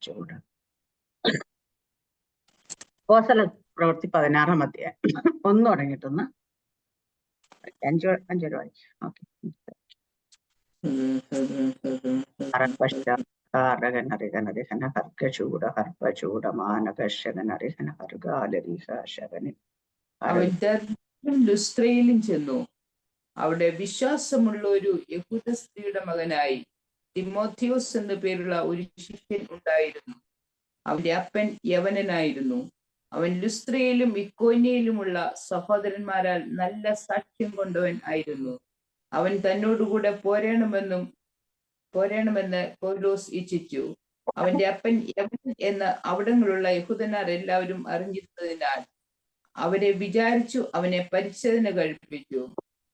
ചൂട്. അപ്പോസ്തല പ്രവൃത്തി 16-ാം അധ്യായം 1 തുടങ്ങിയിട്ടൊന്ന് 5 വരെ വായിച്ചു. ഓക്കെ. അവൻ ലുസ്ത്രയിലും ചെന്നു. അവിടെ വിശ്വാസമുള്ള ഒരു യഹൂദ സ്ത്രീയുടെ മകനായി തിമോഥെയോസ് എന്നു പേരുള്ള ഒരു ശിഷ്യൻ ഉണ്ടായിരുന്നു. അവന്റെ അപ്പൻ യവനനായിരുന്നു. അവൻ ലുസ്ത്രയിലും ഇക്കോന്യയിലുമുള്ള സഹോദരന്മാരാൽ നല്ല സാക്ഷ്യം കൊണ്ടവൻ ആയിരുന്നു. അവൻ തന്നോടുകൂടെ പോരണമെന്ന് പൗലോസ് ഇച്ഛിച്ചു. അവന്റെ അപ്പൻ യവനൻ എന്ന് അവിടങ്ങളുള്ള യഹൂദന്മാർ എല്ലാവരും അറിഞ്ഞിരുന്നതിനാൽ അവരെ വിചാരിച്ചു അവനെ പരിച്ഛേദന കഴിപ്പിച്ചു.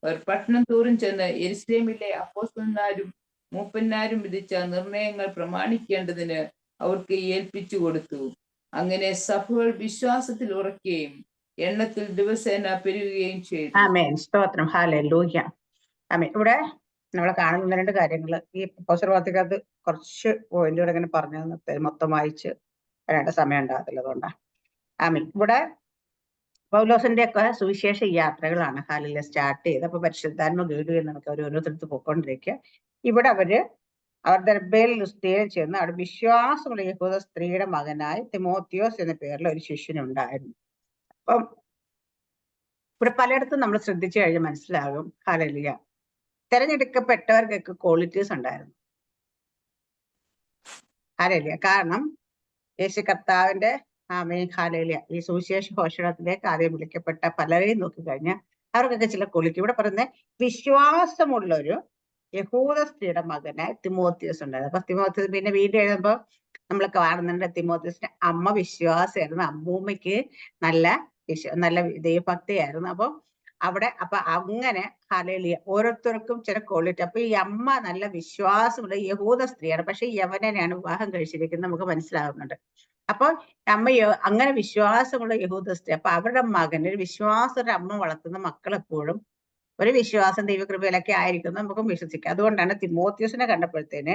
അവർ പട്ടണം തോറും ചെന്ന് യെരുശലേമിലെ അപ്പോസ്തലന്മാരും മൂപ്പന്മാരും വിധിച്ച നിർണയങ്ങൾ പ്രമാണിക്കേണ്ടതിന് അവർക്ക് ഏൽപ്പിച്ചു കൊടുത്തു. അങ്ങനെ സഭകൾ വിശ്വാസത്തിൽ ഉറക്കുകയും എണ്ണത്തിൽ ദിവസേന പെരുകുകയും ചെയ്തു. ആമേൻ. സ്തോത്രം. ഹല്ലേലൂയ. ആമേൻ. ഇവിടെ നമ്മൾ കാണുന്ന 2 കാര്യങ്ങൾ. ഈ അപ്പോസ്തലപ്രവൃത്തിക്കകത്ത് കുറച്ച് പോയിന്റുകൾ ഇങ്ങനെ പറഞ്ഞു മൊത്തം വായിച്ച് വരേണ്ട സമയം ഉണ്ടാകത്തില്ല, അതുകൊണ്ടാണ്. ആമേൻ. ഇവിടെ പൗലോസിന്റെ ഒക്കെ സുവിശേഷ യാത്രകളാണ് ഹാലിലെ സ്റ്റാർട്ട് ചെയ്ത്. അപ്പൊ പരിശുദ്ധാത്മ ഗൈഡ് നമുക്ക് അവർ ഓരോരുത്തരത്ത് പോയിക്കൊണ്ടിരിക്കുക. ഇവിടെ അവർ ദർബേൽ ലുസ്ത്രയിൽ ചെന്ന് അവിടെ വിശ്വാസമുള്ള യഹൂദ സ്ത്രീയുടെ മകനായി തിമോത്തിയോസ് എന്ന പേരിൽ ഒരു ശിഷ്യനുണ്ടായിരുന്നു. അപ്പം ഇവിടെ പലയിടത്തും നമ്മൾ ശ്രദ്ധിച്ചു കഴിഞ്ഞാൽ മനസ്സിലാകും ഹല്ലേലൂയ, തെരഞ്ഞെടുക്കപ്പെട്ടവർക്കൊക്കെ ക്വാളിറ്റീസ് ഉണ്ടായിരുന്നു. ഹല്ലേലൂയ. കാരണം യേശു കർത്താവിന്റെ ഹല്ലേലൂയ ഈ സുവിശേഷ ഘോഷണത്തിലേക്ക് ആദ്യം വിളിക്കപ്പെട്ട പലരെയും നോക്കിക്കഴിഞ്ഞാൽ അവർക്കൊക്കെ ചില ക്വാളിറ്റി. ഇവിടെ പറയുന്നത് വിശ്വാസമുള്ളൊരു യഹൂദ സ്ത്രീയുടെ മകനായി തിമോത്തിയോസ് ഉണ്ടായിരുന്നു. അപ്പൊ തിമോത്തിയോസ് പിന്നെ വീണ്ടും എഴുതുമ്പോൾ നമ്മൾ കാണുന്നുണ്ട് തിമോത്തിയോസിന്റെ അമ്മ വിശ്വാസമായിരുന്നു. അമ്മൂമ്മയ്ക്ക് നല്ല ദൈവഭക്തിയായിരുന്നു. അപ്പൊ അങ്ങനെ ഹല്ലേലൂയ ഓരോരുത്തർക്കും ചില ക്വാളിറ്റി. അപ്പൊ ഈ അമ്മ നല്ല വിശ്വാസമുള്ള യഹൂദ സ്ത്രീയാണ്, പക്ഷെ യവനനെയാണ് വിവാഹം കഴിച്ചിരിക്കുന്നത്, നമുക്ക് മനസ്സിലാകുന്നുണ്ട്. അപ്പൊ അങ്ങനെ വിശ്വാസമുള്ള യഹൂദ സ്ത്രീ. അപ്പൊ അവരുടെ മകന് ഒരു വിശ്വാസമുള്ള അമ്മ വളർത്തുന്ന മക്കളെപ്പോഴും ഒരു വിശ്വാസം ദൈവകൃപയിലൊക്കെ ആയിരിക്കും നമുക്ക് വിശ്വസിക്കാം. അതുകൊണ്ടാണ് തിമോത്തിയോസിനെ കണ്ടപ്പോഴത്തേന്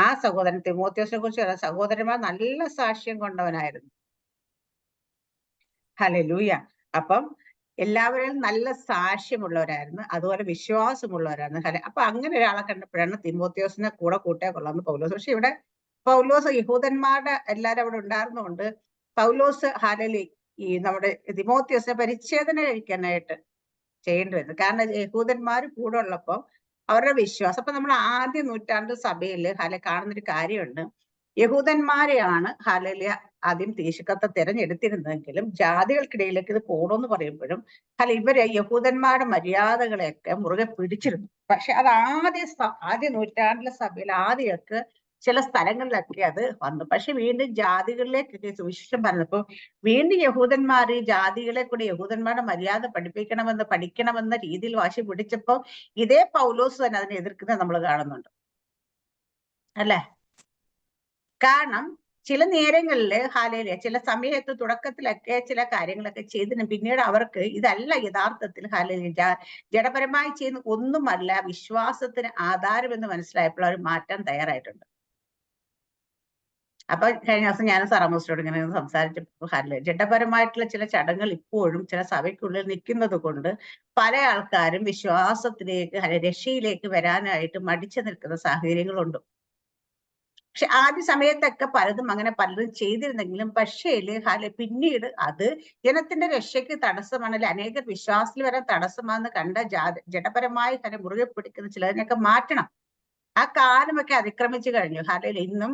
ആ സഹോദരൻ തിമോത്തിയോസിനെ കുറിച്ച് സഹോദരന്മാർ നല്ല സാക്ഷ്യം കൊണ്ടവനായിരുന്നു. ഹല്ലേലൂയ. അപ്പം എല്ലാവരും നല്ല സാക്ഷ്യമുള്ളവരായിരുന്നു, അതുപോലെ വിശ്വാസമുള്ളവരായിരുന്നു. അപ്പൊ അങ്ങനെ ഒരാളെ കണ്ടപ്പോഴാണ് തിമോത്തിയോസിനെ കൂടെ കൂട്ടിയാൽ കൊള്ളാമെന്ന് പൗലോസ്. പക്ഷെ ഇവിടെ പൗലോസ് യഹൂദന്മാരുടെ എല്ലാവരും അവിടെ ഉണ്ടായിരുന്നുകൊണ്ട് പൗലോസ് ഹല്ലേലൂയ ഈ നമ്മുടെ തിമോത്തിയോസിനെ പരിച്ഛേദന കഴിക്കാനായിട്ട് ചെയ്യേണ്ടി വരുന്നത്. കാരണം യഹൂദന്മാർ കൂടെ ഉള്ളപ്പോൾ അവരുടെ വിശ്വാസം. അപ്പൊ നമ്മൾ ആദ്യ നൂറ്റാണ്ട് സഭയിൽ കാണുന്നൊരു കാര്യമുണ്ട്. യഹൂദന്മാരെയാണ് ഹല്ലേലൂയ ആദ്യം തീശുക്കത്തെ തിരഞ്ഞെടുത്തിരുന്നെങ്കിലും ജാതികൾക്കിടയിലേക്ക് ഇത് പോകണമെന്ന് പറയുമ്പോഴും ഇവര് യഹൂദന്മാരുടെ മര്യാദകളെയൊക്കെ മുറുകെ പിടിച്ചിരുന്നു. പക്ഷെ അത് ആദ്യ നൂറ്റാണ്ടിലെ സഭയിൽ ആദ്യമൊക്കെ ചില സ്ഥലങ്ങളിലൊക്കെ അത് വന്നു. പക്ഷെ വീണ്ടും ജാതികളിലേക്കൊക്കെ സുവിശേഷം പറഞ്ഞപ്പോൾ വീണ്ടും യഹൂദന്മാർ ജാതികളെ കൂടി യഹൂദന്മാരുടെ മര്യാദ പഠിക്കണമെന്ന രീതിയിൽ വാശി പിടിച്ചപ്പോൾ ഇതേ പൗലോസ് തന്നെ അതിനെ എതിർക്കുന്നത് നമ്മൾ കാണുന്നുണ്ട്, അല്ലേ? കാരണം ചില നേരങ്ങളിൽ ഹല്ലേലൂയ ചില സമയത്ത് തുടക്കത്തിലൊക്കെ ചില കാര്യങ്ങളൊക്കെ ചെയ്തിന് പിന്നീട് അവർക്ക് ഇതല്ല യഥാർത്ഥത്തിൽ ഹല്ലേലൂയ ജഡപരമായി ചെയ്യുന്ന ഒന്നുമല്ല വിശ്വാസത്തിന് ആധാരമെന്ന് മനസ്സിലായപ്പോൾ അവർ മാറ്റാൻ തയ്യാറായിട്ടുണ്ട്. അപ്പൊ കഴിഞ്ഞ ദിവസം ഞാൻ സാറാമോസിനോട് ഇങ്ങനെ സംസാരിച്ചപ്പോൾ ഹല്ലേലൂയ ജഡപരമായിട്ടുള്ള ചില ചടങ്ങുകൾ ഇപ്പോഴും ചില സഭയ്ക്കുള്ളിൽ നിൽക്കുന്നത് കൊണ്ട് പല ആൾക്കാരും വിശ്വാസത്തിലേക്ക് രക്ഷയിലേക്ക് വരാനായിട്ട് മടിച്ചു നിൽക്കുന്ന സാഹചര്യങ്ങളുണ്ട്. പക്ഷെ ആദ്യ സമയത്തൊക്കെ പലരും ചെയ്തിരുന്നെങ്കിലും പക്ഷേ പിന്നീട് അത് ജനത്തിന്റെ രക്ഷയ്ക്ക് തടസ്സമാണ്, അനേക വിശ്വാസത്തിൽ വരാൻ തടസ്സമാണെന്ന് കണ്ട ജഡപരമായി മുറുകെ പിടിക്കുന്ന ചിലതിനെയൊക്കെ മാറ്റണം. ആ കാലമൊക്കെ അതിക്രമിച്ചു കഴിഞ്ഞു. ഇന്നും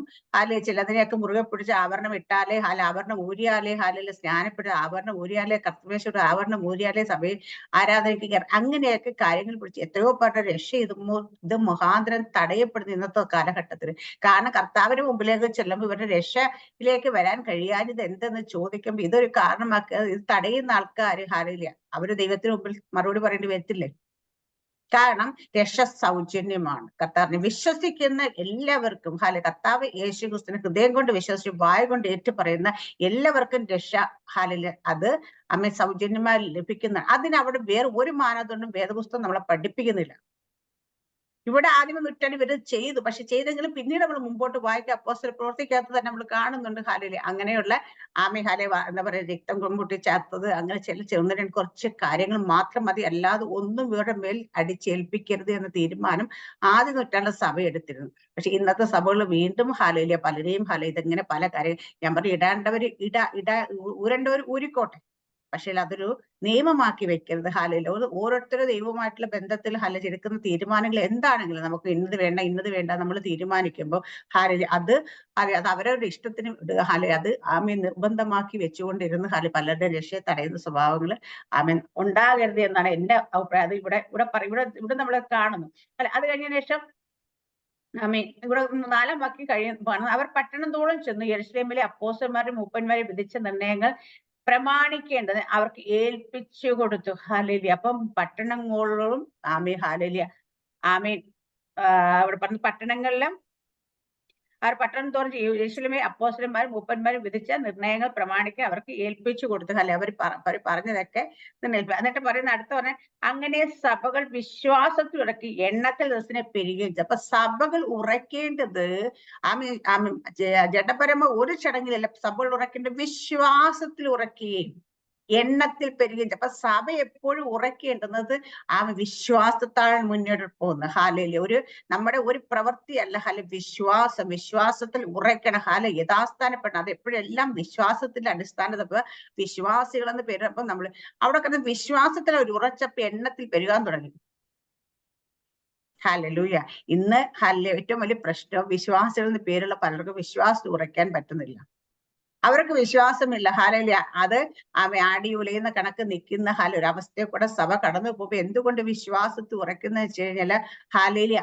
ചിലതിനെയൊക്കെ മുറുകെ പിടിച്ച് ആവരണം ഇട്ടാലേ ആവരണം ഊരിയാലേ സ്നാനപ്പെട്ട് ആവരണം ഊരിയാലേ കർത്തൃമേശയുടെ ആവരണം ഊരിയാലേ സഭയിൽ ആരാധനയ്ക്ക് അങ്ങനെയൊക്കെ കാര്യങ്ങൾ പിടിച്ച് എത്രയോ പേരുടെ രക്ഷ ഇത് മുഖാന്തരം തടയപ്പെടുന്ന ഇന്നത്തെ കാലഘട്ടത്തിൽ. കാരണം കർത്താവിന് മുമ്പിലേക്ക് ചെല്ലുമ്പോൾ ഇവരുടെ രക്ഷയിലേക്ക് വരാൻ കഴിയാഞ്ഞത് എന്തെന്ന് ചോദിക്കുമ്പോൾ ഇതൊരു കാരണമാക്കുക. ഇത് തടയുന്ന ആൾക്കാർ അവര് ദൈവത്തിന് മുമ്പിൽ മറുപടി പറയേണ്ടി വരത്തില്ലേ? കാരണം രക്ഷ സൗജന്യമാണ്. കർത്താവിനെ വിശ്വസിക്കുന്ന എല്ലാവർക്കും കർത്താവ് യേശു ക്രിസ്തുവിനെ ഹൃദയം കൊണ്ട് വിശ്വസിച്ച് വായ കൊണ്ട് ഏറ്റുപറയുന്ന എല്ലാവർക്കും രക്ഷ അത് സൗജന്യമായി ലഭിക്കുന്ന. അതിനവിടെ വേറെ ഒരു മാനദണ്ഡം വേദപുസ്തകം നമ്മളെ പഠിപ്പിക്കുന്നില്ല. ഇവിടെ ആദ്യമേ നൂറ്റാണ്ട് ഇവര് ചെയ്തു, പക്ഷെ ചെയ്തെങ്കിലും പിന്നീട് നമ്മൾ മുമ്പോട്ട് വായിക്കുക അപ്പോസ്തല പ്രവർത്തിക്കകത്ത് തന്നെ നമ്മൾ കാണുന്നുണ്ട് ഹാലയിലെ അങ്ങനെയുള്ള എന്താ പറയുക രക്തം കൊമ്പൂട്ടി ചാത്തത് അങ്ങനെ ചില കുറച്ച് കാര്യങ്ങൾ മാത്രം മതി, അല്ലാതെ ഒന്നും ഇവരുടെ മേൽ അടിച്ചേൽപ്പിക്കരുത് എന്ന തീരുമാനം ആദ്യ നൂറ്റാണ്ട് സഭ എടുത്തിരുന്നു. പക്ഷെ ഇന്നത്തെ സഭകൾ വീണ്ടും ഹാലയിലെ പലരെയും ഇതെങ്ങനെ പല കാര്യം ഞാൻ പറയും, ഊരേണ്ടവർ ഊരിക്കോട്ടെ, പക്ഷേ അതൊരു നിയമമാക്കി വെക്കരുത്. ഹാലയില് ഓരോരുത്തരും ദൈവവുമായിട്ടുള്ള ബന്ധത്തിൽ എടുക്കുന്ന തീരുമാനങ്ങൾ എന്താണെങ്കിലും നമുക്ക് ഇന്നത് വേണ്ട നമ്മൾ തീരുമാനിക്കുമ്പോൾ അത് അവരവരുടെ ഇഷ്ടത്തിന് അത് നിർബന്ധമാക്കി വെച്ചുകൊണ്ടിരുന്ന് പലരുടെ രക്ഷയെ തടയുന്ന സ്വഭാവങ്ങൾ ഉണ്ടാകരുത് എന്നാണ് എന്റെ അഭിപ്രായം. അത് ഇവിടെ നമ്മൾ കാണുന്നു. അത് കഴിഞ്ഞതിന് ശേഷം ഇവിടെ 4-ാം വാക്യം കഴിയുമ്പോൾ അവർ പട്ടണം തോളം ചെന്ന് യെരൂശലേമിലെ അപ്പോസ്തലന്മാരും മൂപ്പന്മാരും വിധിച്ച നിർണയങ്ങൾ പ്രമാണിക്കേണ്ടത് അവർക്ക് ഏൽപ്പിച്ചു കൊടുത്തു. ഹാലേലിയ. അപ്പം പട്ടണങ്ങളിലും ഹാലേലിയ അവിടെ പറഞ്ഞ പട്ടണങ്ങളിലും അവർ പട്ടണം തോറും യെരൂശലേമിലെ അപ്പോസ്തലന്മാരും മൂപ്പന്മാരും വിധിച്ച നിർണയങ്ങൾ പ്രമാണിക്കാൻ അവർക്ക് ഏൽപ്പിച്ചു കൊടുത്തു. അല്ലെ അവർ പറഞ്ഞതൊക്കെ എന്നിട്ട് പറയുന്ന അടുത്ത പറഞ്ഞ അങ്ങനെ സഭകൾ വിശ്വാസത്തിൽ ഉറക്കി എണ്ണത്തിൽ ദിവസത്തിനെ പെരുകയും. അപ്പൊ സഭകൾ ഉറക്കേണ്ടത് ജഡപരമ ഒരു ചടങ്ങിലല്ല, സഭകൾ ഉറക്കേണ്ടത് വിശ്വാസത്തിൽ ഉറക്കുകയും എണ്ണത്തിൽ പെരുകയും. അപ്പൊ സഭ എപ്പോഴും ഉറക്കേണ്ടുന്നത് വിശ്വാസത്താൽ മുന്നോട്ട് പോകുന്നത്. ഹാലയില് നമ്മുടെ ഒരു പ്രവൃത്തിയല്ല വിശ്വാസത്തിൽ ഉറയ്ക്കണം. യഥാസ്ഥാനപ്പെടണം. അത് എപ്പോഴും എല്ലാം വിശ്വാസത്തിന്റെ അടിസ്ഥാനത. വിശ്വാസികളെന്ന് പേരപ്പോ നമ്മൾ അവിടെ കിടന്ന് വിശ്വാസത്തിൽ അവർ ഉറച്ചപ്പോ എണ്ണത്തിൽ പെരുകാൻ തുടങ്ങി. ഹല്ലേലൂയ. ഇന്ന് ഏറ്റവും വലിയ പ്രശ്നം വിശ്വാസികൾ എന്ന് പേരുള്ള പലർക്കും വിശ്വാസം ഉറയ്ക്കാൻ പറ്റുന്നില്ല. അവർക്ക് വിശ്വാസമില്ല. ഹാലയില. അത് ആടി ഉലയുന്ന കണക്ക് നിൽക്കുന്ന ഒരു അവസ്ഥയെ കൂടെ സഭ കടന്നു പോകുമ്പോ എന്തുകൊണ്ട് വിശ്വാസത്തിൽ ഉറയ്ക്കുന്ന വെച്ച് കഴിഞ്ഞാല് ഹാലയില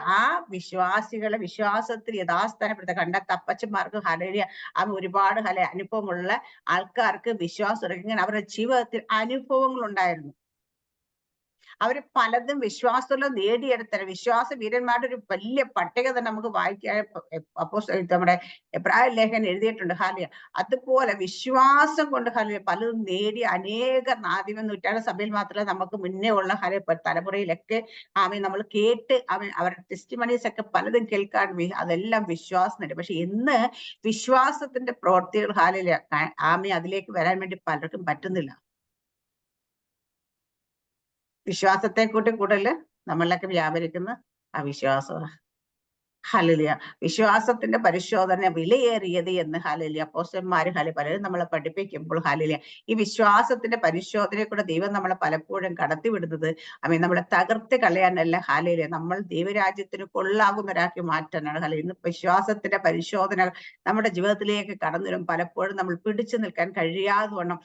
വിശ്വാസികളെ വിശ്വാസത്തിൽ യഥാസ്ഥാനപ്പെടുത്ത കണ്ട തപ്പച്ചന്മാർക്ക് ഹാലയില ഒരുപാട് അനുഭവമുള്ള ആൾക്കാർക്ക് വിശ്വാസം ഉറയ്ക്കാൻ അവരുടെ ജീവിതത്തിൽ അനുഭവങ്ങൾ ഉണ്ടായിരുന്നു. അവര് പലതും വിശ്വാസമുള്ള നേടിയെടുത്തത്. വിശ്വാസ വീരന്മാരുടെ ഒരു വലിയ പട്ടിക തന്നെ നമുക്ക് വായിക്കാൻ നമ്മുടെ എബ്രായ ലേഖനം എഴുതിയിട്ടുണ്ട്. ഹാലിയ. അതുപോലെ വിശ്വാസം കൊണ്ട് പലതും നേടി അനേക ആദ്യമേ നൂറ്റാണ്ട് സഭയിൽ മാത്രമല്ല നമുക്ക് മുന്നേ ഉള്ള തലമുറയിലൊക്കെ നമ്മൾ കേട്ട് അവരുടെ ടെസ്റ്റിമണീസ് ഒക്കെ പലതും കേൾക്കാൻ അതെല്ലാം വിശ്വാസം നേടി. പക്ഷെ ഇന്ന് വിശ്വാസത്തിന്റെ പ്രവർത്തികൾ ഹാലിയ അതിലേക്ക് വരാൻ വേണ്ടി പലർക്കും പറ്റുന്നില്ല. വിശ്വാസത്തെ കൂട്ടി കൂടുതൽ നമ്മളിലൊക്കെ വ്യാപരിക്കുന്ന അവിശ്വാസമാണ്. ഹല്ലേലൂയ. വിശ്വാസത്തിന്റെ പരിശോധന വിലയേറിയത് എന്ന് ഹല്ലേലൂയ അപ്പോസ്തലന്മാര് പലരും നമ്മളെ പഠിപ്പിക്കുമ്പോൾ ഹല്ലേലൂയ ഈ വിശ്വാസത്തിന്റെ പരിശോധനയെ കൂടെ ദൈവം നമ്മളെ പലപ്പോഴും കടത്തിവിടുന്നത് നമ്മളെ തകർത്ത് കളയാനല്ല. ഹല്ലേലൂയ നമ്മൾ ദൈവരാജ്യത്തിന് കൊള്ളാകുന്നവരാക്കി മാറ്റാനാണ്. ഹല്ലേലൂയ. ഇന്ന് വിശ്വാസത്തിന്റെ പരിശോധന നമ്മുടെ ജീവിതത്തിലേക്ക് കടന്നു വരും. പലപ്പോഴും നമ്മൾ പിടിച്ചു നിൽക്കാൻ കഴിയാതെ വണ്ണം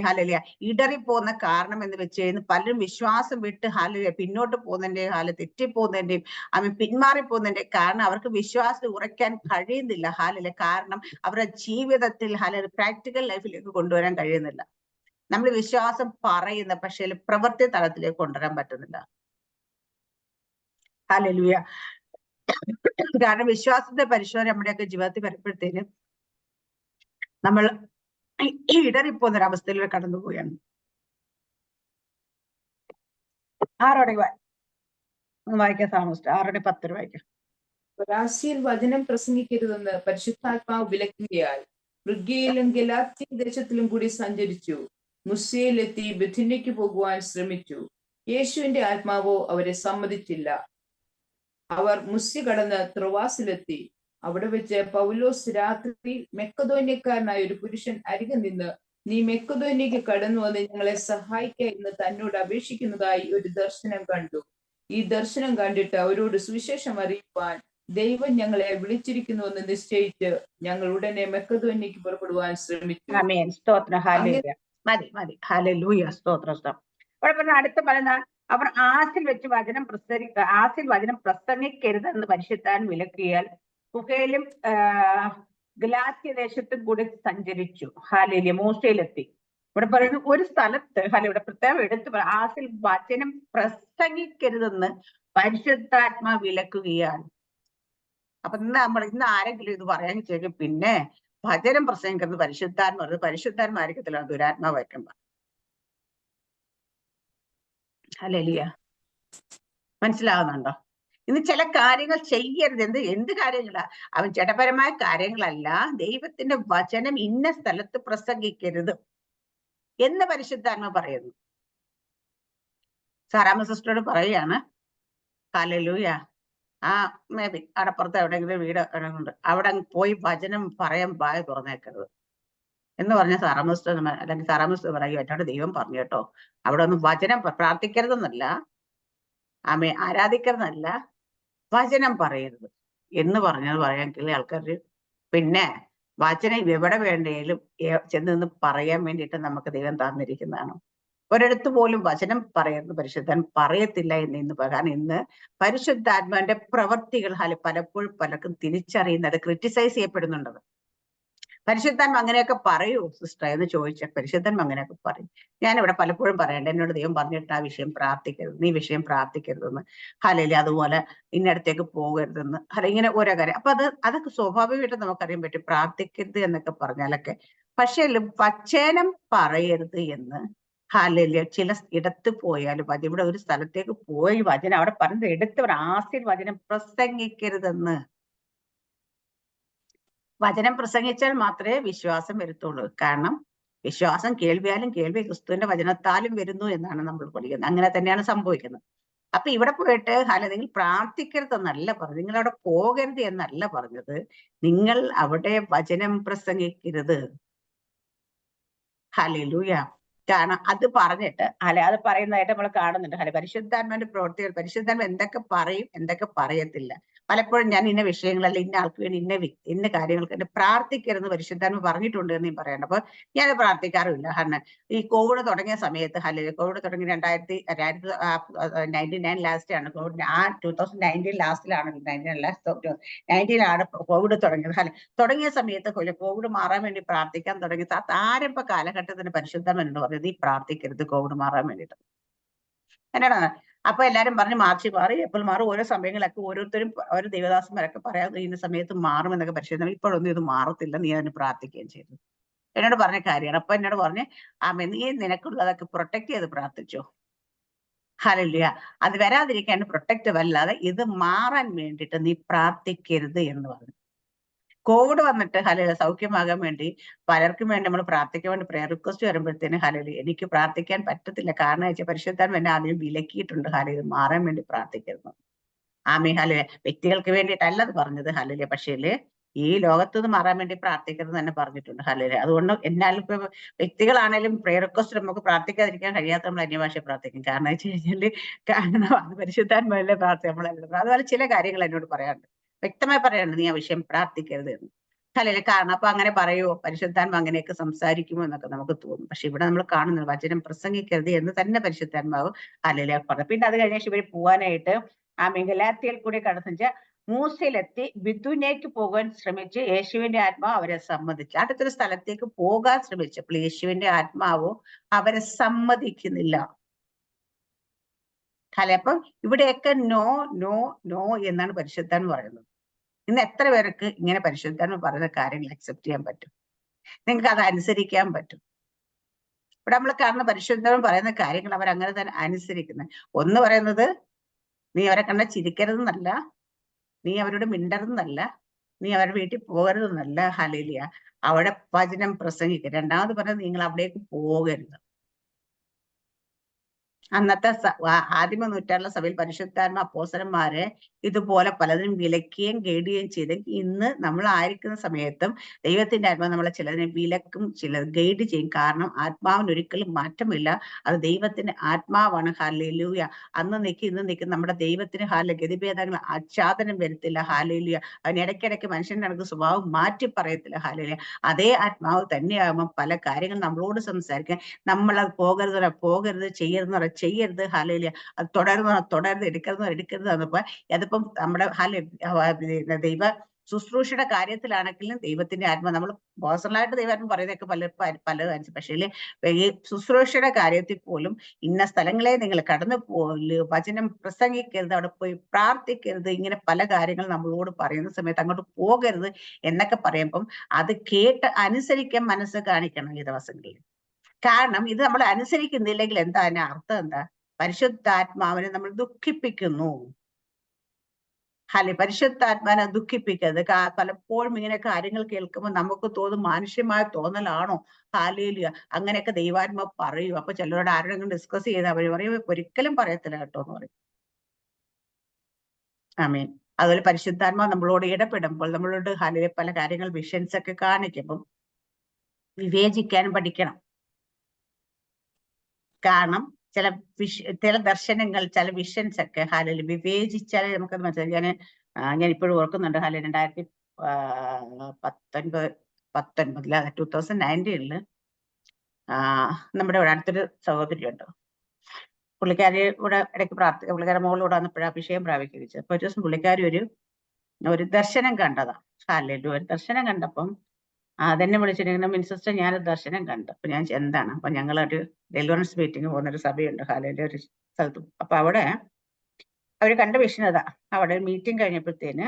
ഹല്ലേലൂയ ഇടറിപ്പോകുന്ന കാരണം എന്ന് വെച്ച് കഴിഞ്ഞാൽ പലരും വിശ്വാസം വിട്ട് ഹല്ലേലൂയ പിന്നോട്ട് പോകുന്നതിന്റെയും തെറ്റിപ്പോകുന്നതിന്റെയും പിന്മാറിപ്പോകുന്നതിന്റെ കാരണം അവർക്ക് വിശ്വാസം ഉറയ്ക്കാൻ കഴിയുന്നില്ല. ഹാലയിലെ കാരണം അവരുടെ ജീവിതത്തിൽ പ്രാക്ടിക്കൽ ലൈഫിലേക്ക് കൊണ്ടുവരാൻ കഴിയുന്നില്ല. നമ്മൾ വിശ്വാസം പറയുന്ന പക്ഷേ പ്രവൃത്തി തലത്തിലേക്ക് കൊണ്ടുവരാൻ പറ്റുന്നില്ല. ഹല്ലേലൂയ. കാരണം വിശ്വാസത്തെ പരിശോധന നമ്മുടെയൊക്കെ ജീവിതത്തിൽ വരുമ്പോഴത്തേനും നമ്മൾ ഇടറിപ്പോകുന്ന ഒരവസ്ഥയിലൂടെ കടന്നു പോവുകയാണ്. ആരോടെ വായിക്കാം താമസിച്ചു 6:10 വായിക്കാം. പരാസിയിൽ വചനം പ്രസംഗിക്കരുതെന്ന് പരിശുദ്ധാത്മാവ് വിലക്കുകയാൽ ഫ്രിഗ്യയിലും ഗലാത്യ ദേശത്തിലും കൂടി സഞ്ചരിച്ചു. മുസ്യയിലെത്തി ബിഥുന്യയ്ക്ക് പോകുവാൻ ശ്രമിച്ചു. യേശുവിന്റെ ആത്മാവോ അവരെ സമ്മതിച്ചില്ല. അവർ മുസ്യ കടന്ന് ത്രോവാസിലെത്തി. അവിടെ വെച്ച് പൗലോസ് രാത്രി മെക്കദോന്യക്കാരനായ ഒരു പുരുഷൻ അരികെ നിന്ന്, നീ മെക്കദോന്യക്ക് കടന്നു വന്ന് ഞങ്ങളെ സഹായിക്ക എന്ന് തന്നോട് അപേക്ഷിക്കുന്നതായി ഒരു ദർശനം കണ്ടു. ഈ ദർശനം കണ്ടിട്ട് അവരോട് സുവിശേഷം അറിയിപ്പാൻ ദൈവം ഞങ്ങളെ വിളിച്ചിരിക്കുന്നുവെന്ന് നിശ്ചയിച്ച് ഞങ്ങൾ ഉടനെ മെക്കദോന്യക്ക് പുറപ്പെടുവാൻ ശ്രമിച്ചു. അടുത്ത പറയുന്ന അവർ ആസിൽ വെച്ച് വചനം പ്രസംഗിക്കരുതെന്ന് പരിശുദ്ധാൻ വിലക്കിയാൽ ഗുഹയിലും ഗലാത്യ ദേശത്തും കൂടി സഞ്ചരിച്ചു. ഹാലേലിയ. മോശയിലെത്തി. ഇവിടെ പറയുന്ന ഒരു സ്ഥലത്ത് ഇവിടെ പ്രത്യേകം എടുത്ത് ആസിൽ വചനം പ്രസംഗിക്കരുതെന്ന് പരിശുദ്ധാത്മാ വിലക്കുകയാണ്. അപ്പൊ ഇന്ന് ആരെങ്കിലും ഇത് പറയാൻ ചോദിക്കും, പിന്നെ ഭജനം പ്രസംഗിക്കുന്നത് പരിശുദ്ധാത്മ പരിശുദ്ധാത്മായിരിക്കത്തില്ല, ദുരാത്മാവായിരിക്കും. ഹല്ലേലൂയ. മനസ്സിലാവുന്നുണ്ടോ? ഇന്ന് ചില കാര്യങ്ങൾ ചെയ്യരുത്. എന്ത് കാര്യങ്ങളാ? അവൻ ജഡപരമായ കാര്യങ്ങളല്ല. ദൈവത്തിന്റെ വചനം ഇന്ന സ്ഥലത്ത് പ്രസംഗിക്കരുത് എന്ന് പരിശുദ്ധാത്മ പറയുന്നു. സാറാമ്മ സിസ്റ്ററോട് പറയുകയാണ്, ഹല്ലേലൂയ, ആ മേ ബി അടപ്പുറത്ത് എവിടെയെങ്കിലും വീട് ഉണ്ട്, അവിടെ അങ്ങ് പോയി വചനം പറയാൻ വായ തുറന്നേക്കരുത് എന്ന് പറഞ്ഞ സാറാമ്മ സിസ്റ്റർ അല്ലെങ്കിൽ സാറാമ്മ സിസ്റ്റർ പറയും, എന്നോട് ദൈവം പറഞ്ഞു കേട്ടോ, അവിടെ ഒന്ന് വചനം പ്രാർത്ഥിക്കരുതെന്നല്ല, ആരാധിക്കരുതെന്നല്ല, വചനം പറയരുത് എന്ന് പറഞ്ഞത് പറയാമെങ്കിൽ ആൾക്കാർ പിന്നെ വചനം എവിടെ വേണ്ടേലും ചെന്ന് നിന്ന് പറയാൻ വേണ്ടിയിട്ട് നമുക്ക് ദൈവം തന്നിരിക്കുന്നതാണ്. ഒരിടത്ത് പോലും വചനം പറയരുത് പരിശുദ്ധാൻ പറയത്തില്ല എന്ന് കാരണം ഇന്ന് പരിശുദ്ധാത്മാവിന്റെ പ്രവൃത്തികൾ പലപ്പോഴും പലർക്കും തിരിച്ചറിയുന്നത് ക്രിറ്റിസൈസ് ചെയ്യപ്പെടുന്നുണ്ടത്. പരിശുദ്ധാത്മ അങ്ങനെയൊക്കെ പറയൂ സിസ്റ്റർ എന്ന് ചോദിച്ചാൽ പരിശുദ്ധാത്മ അങ്ങനെയൊക്കെ പറയും. ഞാനിവിടെ പലപ്പോഴും പറയണ്ട, എന്നോട് ദൈവം പറഞ്ഞിട്ട് ആ വിഷയം പ്രാർത്ഥിക്കരുത്, നീ വിഷയം പ്രാർത്ഥിക്കരുതെന്ന്, ഹല്ലേലൂയ, അതുപോലെ ഇന്നടത്തേക്ക് പോകരുതെന്ന്, ഇങ്ങനെ ഓരോ കാര്യം. അപ്പൊ അതൊക്കെ സ്വാഭാവികമായിട്ട് നമുക്കറിയാൻ പറ്റും, പ്രാർത്ഥിക്കരുത് എന്നൊക്കെ പറഞ്ഞാലൊക്കെ. പക്ഷേ വചനം പറയരുത് എന്ന് ഹല്ലേലൂയ ചില ഇടത്ത് പോയാലും ഇവിടെ ഒരു സ്ഥലത്തേക്ക് പോയി വചനം അവിടെ പറഞ്ഞത് എടുത്തവർ ആസ്യൻ വചനം പ്രസംഗിക്കരുതെന്ന്. വചനം പ്രസംഗിച്ചാൽ മാത്രമേ വിശ്വാസം വരത്തുള്ളൂ. കാരണം വിശ്വാസം കേൾവിയാലും കേൾവി ക്രിസ്തുവിന്റെ വചനത്താലും വരുന്നു എന്നാണ് നമ്മൾ പഠിക്കുന്നത്. അങ്ങനെ തന്നെയാണ് സംഭവിക്കുന്നത്. അപ്പൊ ഇവിടെ പോയിട്ട് നിങ്ങൾ പ്രാർത്ഥിക്കരുതെന്നല്ല പറഞ്ഞത്, നിങ്ങൾ അവിടെ പോകരുത് എന്നല്ല പറഞ്ഞത്, നിങ്ങൾ അവിടെ വചനം പ്രസംഗിക്കരുത്. ഹല്ലേലൂയ. കാരണം അത് പറഞ്ഞിട്ട് അത് പറയുന്നതായിട്ട് നമ്മൾ കാണുന്നുണ്ട്. പരിശുദ്ധാത്മാവിന്റെ പ്രവൃത്തികൾ, പരിശുദ്ധാത്മ എന്തൊക്കെ പറയും എന്തൊക്കെ പറയത്തില്ല. പലപ്പോഴും ഞാൻ ഇന്ന വിഷയങ്ങളല്ല, ഇന്ന ആൾക്ക് വേണ്ടി ഇന്ന കാര്യങ്ങൾക്ക് വേണ്ടി പ്രാർത്ഥിക്കരുത് പരിശുദ്ധാത്മ പറഞ്ഞിട്ടുണ്ട് എന്ന് പറയണ്ട. അപ്പൊ ഞാൻ പ്രാർത്ഥിക്കാറുമില്ല. കാരണം ഈ കോവിഡ് തുടങ്ങിയ സമയത്ത് കോവിഡ് തുടങ്ങി 1999 ലാസ്റ്റ് ആണ് കോവിഡ്. 2019 ലാസ്റ്റിലാണ് 19 കോവിഡ് തുടങ്ങിയത്. തുടങ്ങിയ സമയത്ത് കോവിഡ് മാറാൻ വേണ്ടി പ്രാർത്ഥിക്കാൻ തുടങ്ങി. ആരംഭ കാലഘട്ടത്തിന് പരിശുദ്ധം എന്ന് പറഞ്ഞത് ഈ പ്രാർത്ഥിക്കരുത് കോവിഡ് മാറാൻ വേണ്ടിയിട്ട്. എന്നാണ് അപ്പൊ എല്ലാരും പറഞ്ഞ് മാർച്ച് മാറി, എപ്പോൾ മാറും, ഓരോ സമയങ്ങളൊക്കെ ഓരോരുത്തരും ഓരോ ദേവദാസന്മാരൊക്കെ പറയാൻ ഇന്ന സമയത്ത് മാറുമെന്നൊക്കെ പരിശോധന. ഇപ്പോഴൊന്നും ഇത് മാറത്തില്ല, നീ അതിന് പ്രാർത്ഥിക്കുകയും ചെയ്തു. എന്നോട് പറഞ്ഞ കാര്യമാണ്. അപ്പൊ എന്നോട് പറഞ്ഞ് നീ നിനക്കുള്ളതൊക്കെ പ്രൊട്ടക്ട് ചെയ്ത് പ്രാർത്ഥിച്ചോ. ഹല്ലേലൂയ. അത് വരാതിരിക്കാൻ പ്രൊട്ടക്റ്റീവ് അല്ലാതെ ഇത് മാറാൻ വേണ്ടിയിട്ട് നീ പ്രാർത്ഥിക്കരുത് എന്ന് പറഞ്ഞു. കോവിഡ് വന്നിട്ട് സൗഖ്യമാകാൻ വേണ്ടി പലർക്കും വേണ്ടി നമ്മൾ പ്രാർത്ഥിക്കാൻ വേണ്ടി പ്രയർ റിക്വസ്റ്റ് വരുമ്പോഴത്തേന് എനിക്ക് പ്രാർത്ഥിക്കാൻ പറ്റത്തില്ല. കാരണം വെച്ചാൽ പരിശുദ്ധാത്മ എന്നെ ആദ്യം വിലക്കിയിട്ടുണ്ട്. ഇത് മാറാൻ വേണ്ടി പ്രാർത്ഥിക്കരുത്. വ്യക്തികൾക്ക് വേണ്ടിയിട്ടല്ല അത് പറഞ്ഞത്. പക്ഷേ ഈ ലോകത്ത് നിന്ന് മാറാൻ വേണ്ടി പ്രാർത്ഥിക്കരുത് തന്നെ പറഞ്ഞിട്ടുണ്ട്. അതുകൊണ്ട് എന്നാലും ഇപ്പൊ വ്യക്തികളാണേലും പ്രയർ റിക്വസ്റ്റ് നമുക്ക് പ്രാർത്ഥിക്കാതിരിക്കാൻ കഴിയാത്ത നമ്മൾ അന്യഭാഷ പ്രാർത്ഥിക്കും. കാരണം വെച്ച് കഴിഞ്ഞാല് അത് പരിശുദ്ധാത്മല്ലേ പ്രാർത്ഥന. അതുപോലെ ചില കാര്യങ്ങൾ എന്നോട് പറയാറുണ്ട്, വ്യക്തമായി പറയാനുണ്ട്, നീ ആ വിഷയം പ്രാർത്ഥിക്കരുത് എന്ന്. കാരണം അപ്പൊ അങ്ങനെ പറയുമോ, പരിശുദ്ധാത്മ അങ്ങനെയൊക്കെ സംസാരിക്കുമോ എന്നൊക്കെ നമുക്ക് തോന്നും. പക്ഷെ ഇവിടെ നമ്മൾ കാണുന്നത് വചനം പ്രസംഗിക്കരുത് എന്ന് തന്നെ പരിശുദ്ധാത്മാവ് പറഞ്ഞു. പിന്നെ അത് കഴിഞ്ഞ ഇവർ പോവാനായിട്ട് ഗലാത്യയിൽ കൂടി കടന്നു മൂസയിലെത്തി ബിദുനേക്ക് പോകാൻ ശ്രമിച്ച് യേശുവിന്റെ ആത്മാവ് അവരെ സമ്മതിച്ചു. അടുത്തൊരു സ്ഥലത്തേക്ക് പോകാൻ ശ്രമിച്ചപ്പോൾ യേശുവിന്റെ ആത്മാവോ അവരെ സമ്മതിക്കുന്നില്ല. അപ്പം ഇവിടെയൊക്കെ നോ നോ നോ എന്നാണ് പരിശുദ്ധാത്മ പറയുന്നത്. ഇന്ന് എത്ര പേർക്ക് ഇങ്ങനെ പരിശുദ്ധാത്മ പറയുന്ന കാര്യങ്ങൾ അക്സെപ്റ്റ് ചെയ്യാൻ പറ്റും? നിങ്ങൾക്ക് അത് അനുസരിക്കാൻ പറ്റും? ഇവിടെ നമ്മൾ കാണുന്ന പരിശുദ്ധാത്മ പറയുന്ന കാര്യങ്ങൾ അവർ അങ്ങനെ തന്നെ അനുസരിക്കുന്നത്. ഒന്ന് പറയുന്നത് നീ അവരെ കണ്ട ചിരിക്കരുതെന്നല്ല, നീ അവരോട് മിണ്ടരുതെന്നല്ല, നീ അവരുടെ വീട്ടിൽ പോകരുതെന്നല്ല. ഹല്ലേലൂയ. അവിടെ വചനം പ്രസംഗിക്കുക. രണ്ടാമത് പറയുന്നത് നിങ്ങൾ അവിടേക്ക് പോകരുത്. അന്നത്തെ ആദിമ നൂറ്റാണ്ടിലെ സഭയിൽ പരിശുദ്ധാത്മ അപ്പോസ്തലന്മാരെ ഇതുപോലെ പലതിനും വിലക്കുകയും ഗൈഡുകയും ചെയ്തെങ്കിൽ ഇന്ന് നമ്മൾ ആയിരിക്കുന്ന സമയത്തും ദൈവത്തിന്റെ ആത്മാവ് നമ്മളെ ചിലതിനെ വിലക്കും ചിലത് ഗൈഡ് ചെയ്യും. കാരണം ആത്മാവിന് ഒരിക്കലും മാറ്റമില്ല. അത് ദൈവത്തിന്റെ ആത്മാവാണ്. ഹല്ലേലൂയ. അന്ന് ഇന്ന് നിൽക്കും നമ്മുടെ ദൈവത്തിന് ഗതിഭേദങ്ങൾ ആച്ഛാദനം വരുത്തില്ല. ഹല്ലേലൂയ. അവന് ഇടയ്ക്കിടയ്ക്ക് മനുഷ്യന്റെ കണക്ക് സ്വഭാവം മാറ്റി പറയത്തില്ല. ഹല്ലേലൂയ. അതേ ആത്മാവ് തന്നെയാകുമ്പോൾ പല കാര്യങ്ങൾ നമ്മളോട് സംസാരിക്കാൻ, നമ്മളത് പോകരുത് ചെയ്യരുത്. ഹല്ലേലൂയ. അത് തുടരുത് എടുക്കരുത് എന്നപ്പോ അതിപ്പം നമ്മുടെ ദൈവ ശുശ്രൂഷയുടെ കാര്യത്തിലാണെങ്കിലും ദൈവത്തിന്റെ ആത്മ നമ്മൾ പേഴ്സണലായിട്ട് ദൈവാത്മ പറയുന്നതൊക്കെ പലതും. പക്ഷേ ഈ ശുശ്രൂഷയുടെ കാര്യത്തിൽ പോലും ഇന്ന സ്ഥലങ്ങളെ നിങ്ങൾ കടന്നു വചനം പ്രസംഗിക്കരുത്, അവിടെ പോയി പ്രാർത്ഥിക്കരുത്, ഇങ്ങനെ പല കാര്യങ്ങൾ നമ്മളോട് പറയുന്ന സമയത്ത് അങ്ങോട്ട് പോകരുത് എന്നൊക്കെ പറയുമ്പം അത് കേട്ട് അനുസരിക്കാൻ മനസ്സ് കാണിക്കണം ഈ ദിവസങ്ങളിൽ. കാരണം ഇത് നമ്മൾ അനുസരിക്കുന്നില്ലെങ്കിൽ എന്താ അതിന്റെ അർത്ഥം? എന്താ? പരിശുദ്ധാത്മാവിനെ നമ്മൾ ദുഃഖിപ്പിക്കുന്നു. പരിശുദ്ധാത്മാനെ ദുഃഖിപ്പിക്കരുത്. പലപ്പോഴും ഇങ്ങനെ കാര്യങ്ങൾ കേൾക്കുമ്പോൾ നമുക്ക് തോന്നും മാനുഷ്യമായ തോന്നലാണോ, ഹാലേലുയ, അങ്ങനെയൊക്കെ ദൈവാത്മാ പറയൂ. അപ്പൊ ചിലരോട് ആരോടെങ്കിലും ഡിസ്കസ് ചെയ്ത് അവർ പറയും ഒരിക്കലും പറയത്തില്ല കേട്ടോ എന്ന് പറയും. ആമേൻ. അതുപോലെ പരിശുദ്ധാത്മാ നമ്മളോട് ഇടപെടുമ്പോൾ, നമ്മളോട് പല കാര്യങ്ങൾ വിഷൻസ് ഒക്കെ കാണിക്കുമ്പോൾ വിവേചിക്കാനും പഠിക്കണം. കാരണം ചില ദർശനങ്ങൾ, ചില വിഷൻസ് ഒക്കെ വിവേചിച്ചാലേ നമുക്കത് മനസ്സിലായി. ഞാൻ ഇപ്പോഴും ഓർക്കുന്നുണ്ട് 2019 2019 നമ്മുടെ ഇവിടെ അടുത്തൊരു സഹോദരിയുണ്ട്. പുള്ളിക്കാരി ഇവിടെ ഇടയ്ക്ക് പ്രാർത്ഥിക്കുക, പുള്ളിക്കാരുടെ മോളിലൂടെ വന്നപ്പോഴാ അഭിഷേകം പ്രാപിക്കുക. അപ്പൊ ഒരു ദിവസം പുള്ളിക്കാരി ഒരു ദർശനം കണ്ടതാ. ഒരു ദർശനം കണ്ടപ്പം അതെന്നെ വിളിച്ചിരിക്കുന്ന മിനിസിസ്റ്റർ, ഞാനൊരു ദർശനം കണ്ടു. അപ്പൊ ഞാൻ എന്താണ്? അപ്പൊ ഞങ്ങളൊരു ഡെലിവറൻസ് മീറ്റിംഗ് പോകുന്നൊരു സഭയുണ്ട് ഒരു സ്ഥലത്ത്. അപ്പൊ അവിടെ അവര് കണ്ട വിഷയം അതാ. അവിടെ മീറ്റിംഗ് കഴിഞ്ഞപ്പോഴത്തേന്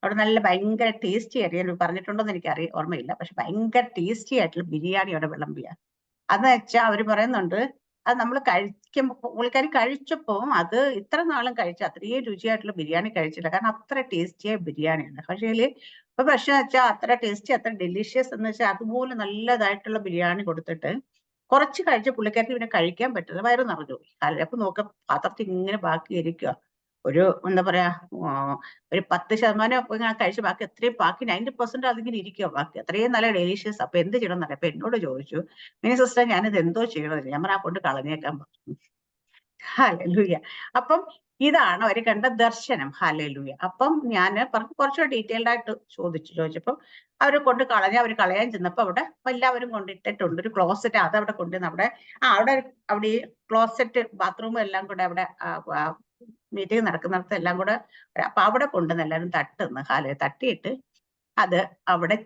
അവിടെ നല്ല ഭയങ്കര ടേസ്റ്റി ആയിട്ട്, ഞാൻ പറഞ്ഞിട്ടുണ്ടോന്ന് എനിക്ക് ഓർമ്മയില്ല, പക്ഷെ ഭയങ്കര ടേസ്റ്റി ആയിട്ടുള്ള ബിരിയാണി അവിടെ വിളമ്പിയ. അതെന്ന് വെച്ചാൽ അവര് പറയുന്നുണ്ട്, അത് നമ്മൾ കഴിക്കുമ്പോൾ, പുള്ളിക്കാരി കഴിച്ചപ്പോ അത് ഇത്ര നാളും കഴിച്ച അത്രയും രുചിയായിട്ടുള്ള ബിരിയാണി കഴിച്ചില്ല. കാരണം അത്ര ടേസ്റ്റിയായ ബിരിയാണിയാണ്. ഇപ്പൊ പ്രശ്നം വെച്ചാൽ അത്ര ടേസ്റ്റി, അത്ര ഡെലിഷ്യസ് എന്ന് വെച്ചാൽ അതുപോലെ നല്ലതായിട്ടുള്ള ബിരിയാണി കൊടുത്തിട്ട് കുറച്ച് കഴിച്ച പുള്ളിക്കാർക്ക് പിന്നെ കഴിക്കാൻ പറ്റില്ല, വയറ് നിറഞ്ഞു പോയി. അപ്പൊ നോക്ക പാത്രത്തിൽ ഇങ്ങനെ ബാക്കി ഇരിക്കുക. എന്താ പറയാ, ഒരു 10% ഇങ്ങനെ കഴിച്ച് ബാക്കി എത്രയും ബാക്കി 90% അതിങ്ങനെ ഇരിക്കുക ബാക്കി. അത്രയും നല്ല ഡെലീഷ്യസ്. അപ്പൊ എന്ത് ചെയ്യണം എന്നറിയാം. അപ്പൊ എന്നോട് ചോദിച്ചു, മിനി സിസ്റ്റർ ഞാനിത് എന്തോ ചെയ്യണമെന്ന്. ഞാൻ കൊണ്ട് കളഞ്ഞേക്കാൻ പറഞ്ഞു. ഹല്ലേലൂയ. അപ്പം ഇതാണ് അവര് കണ്ട ദർശനം. ഹല്ലേലൂയ. അപ്പം ഞാൻ കുറച്ചുകൂടെ ഡീറ്റെയിൽഡ് ആയിട്ട് ചോദിച്ചപ്പം അവര് കൊണ്ട് അവർ കളയാൻ ചെന്നപ്പോ അവിടെ എല്ലാവരും കൊണ്ടിട്ടിട്ടുണ്ട് ഒരു ക്ലോസറ്റ്. അതവിടെ കൊണ്ടുവന്ന് അവിടെ ഈ ക്ലോസറ്റ് ബാത്റൂമും എല്ലാം കൂടെ അവിടെ മീറ്റിംഗ് നടക്കുന്നിടത്ത് എല്ലാം കൂടെ. അപ്പൊ അവിടെ കൊണ്ടുവന്ന് എല്ലാവരും തട്ടിയിട്ട് അത് അവിടെ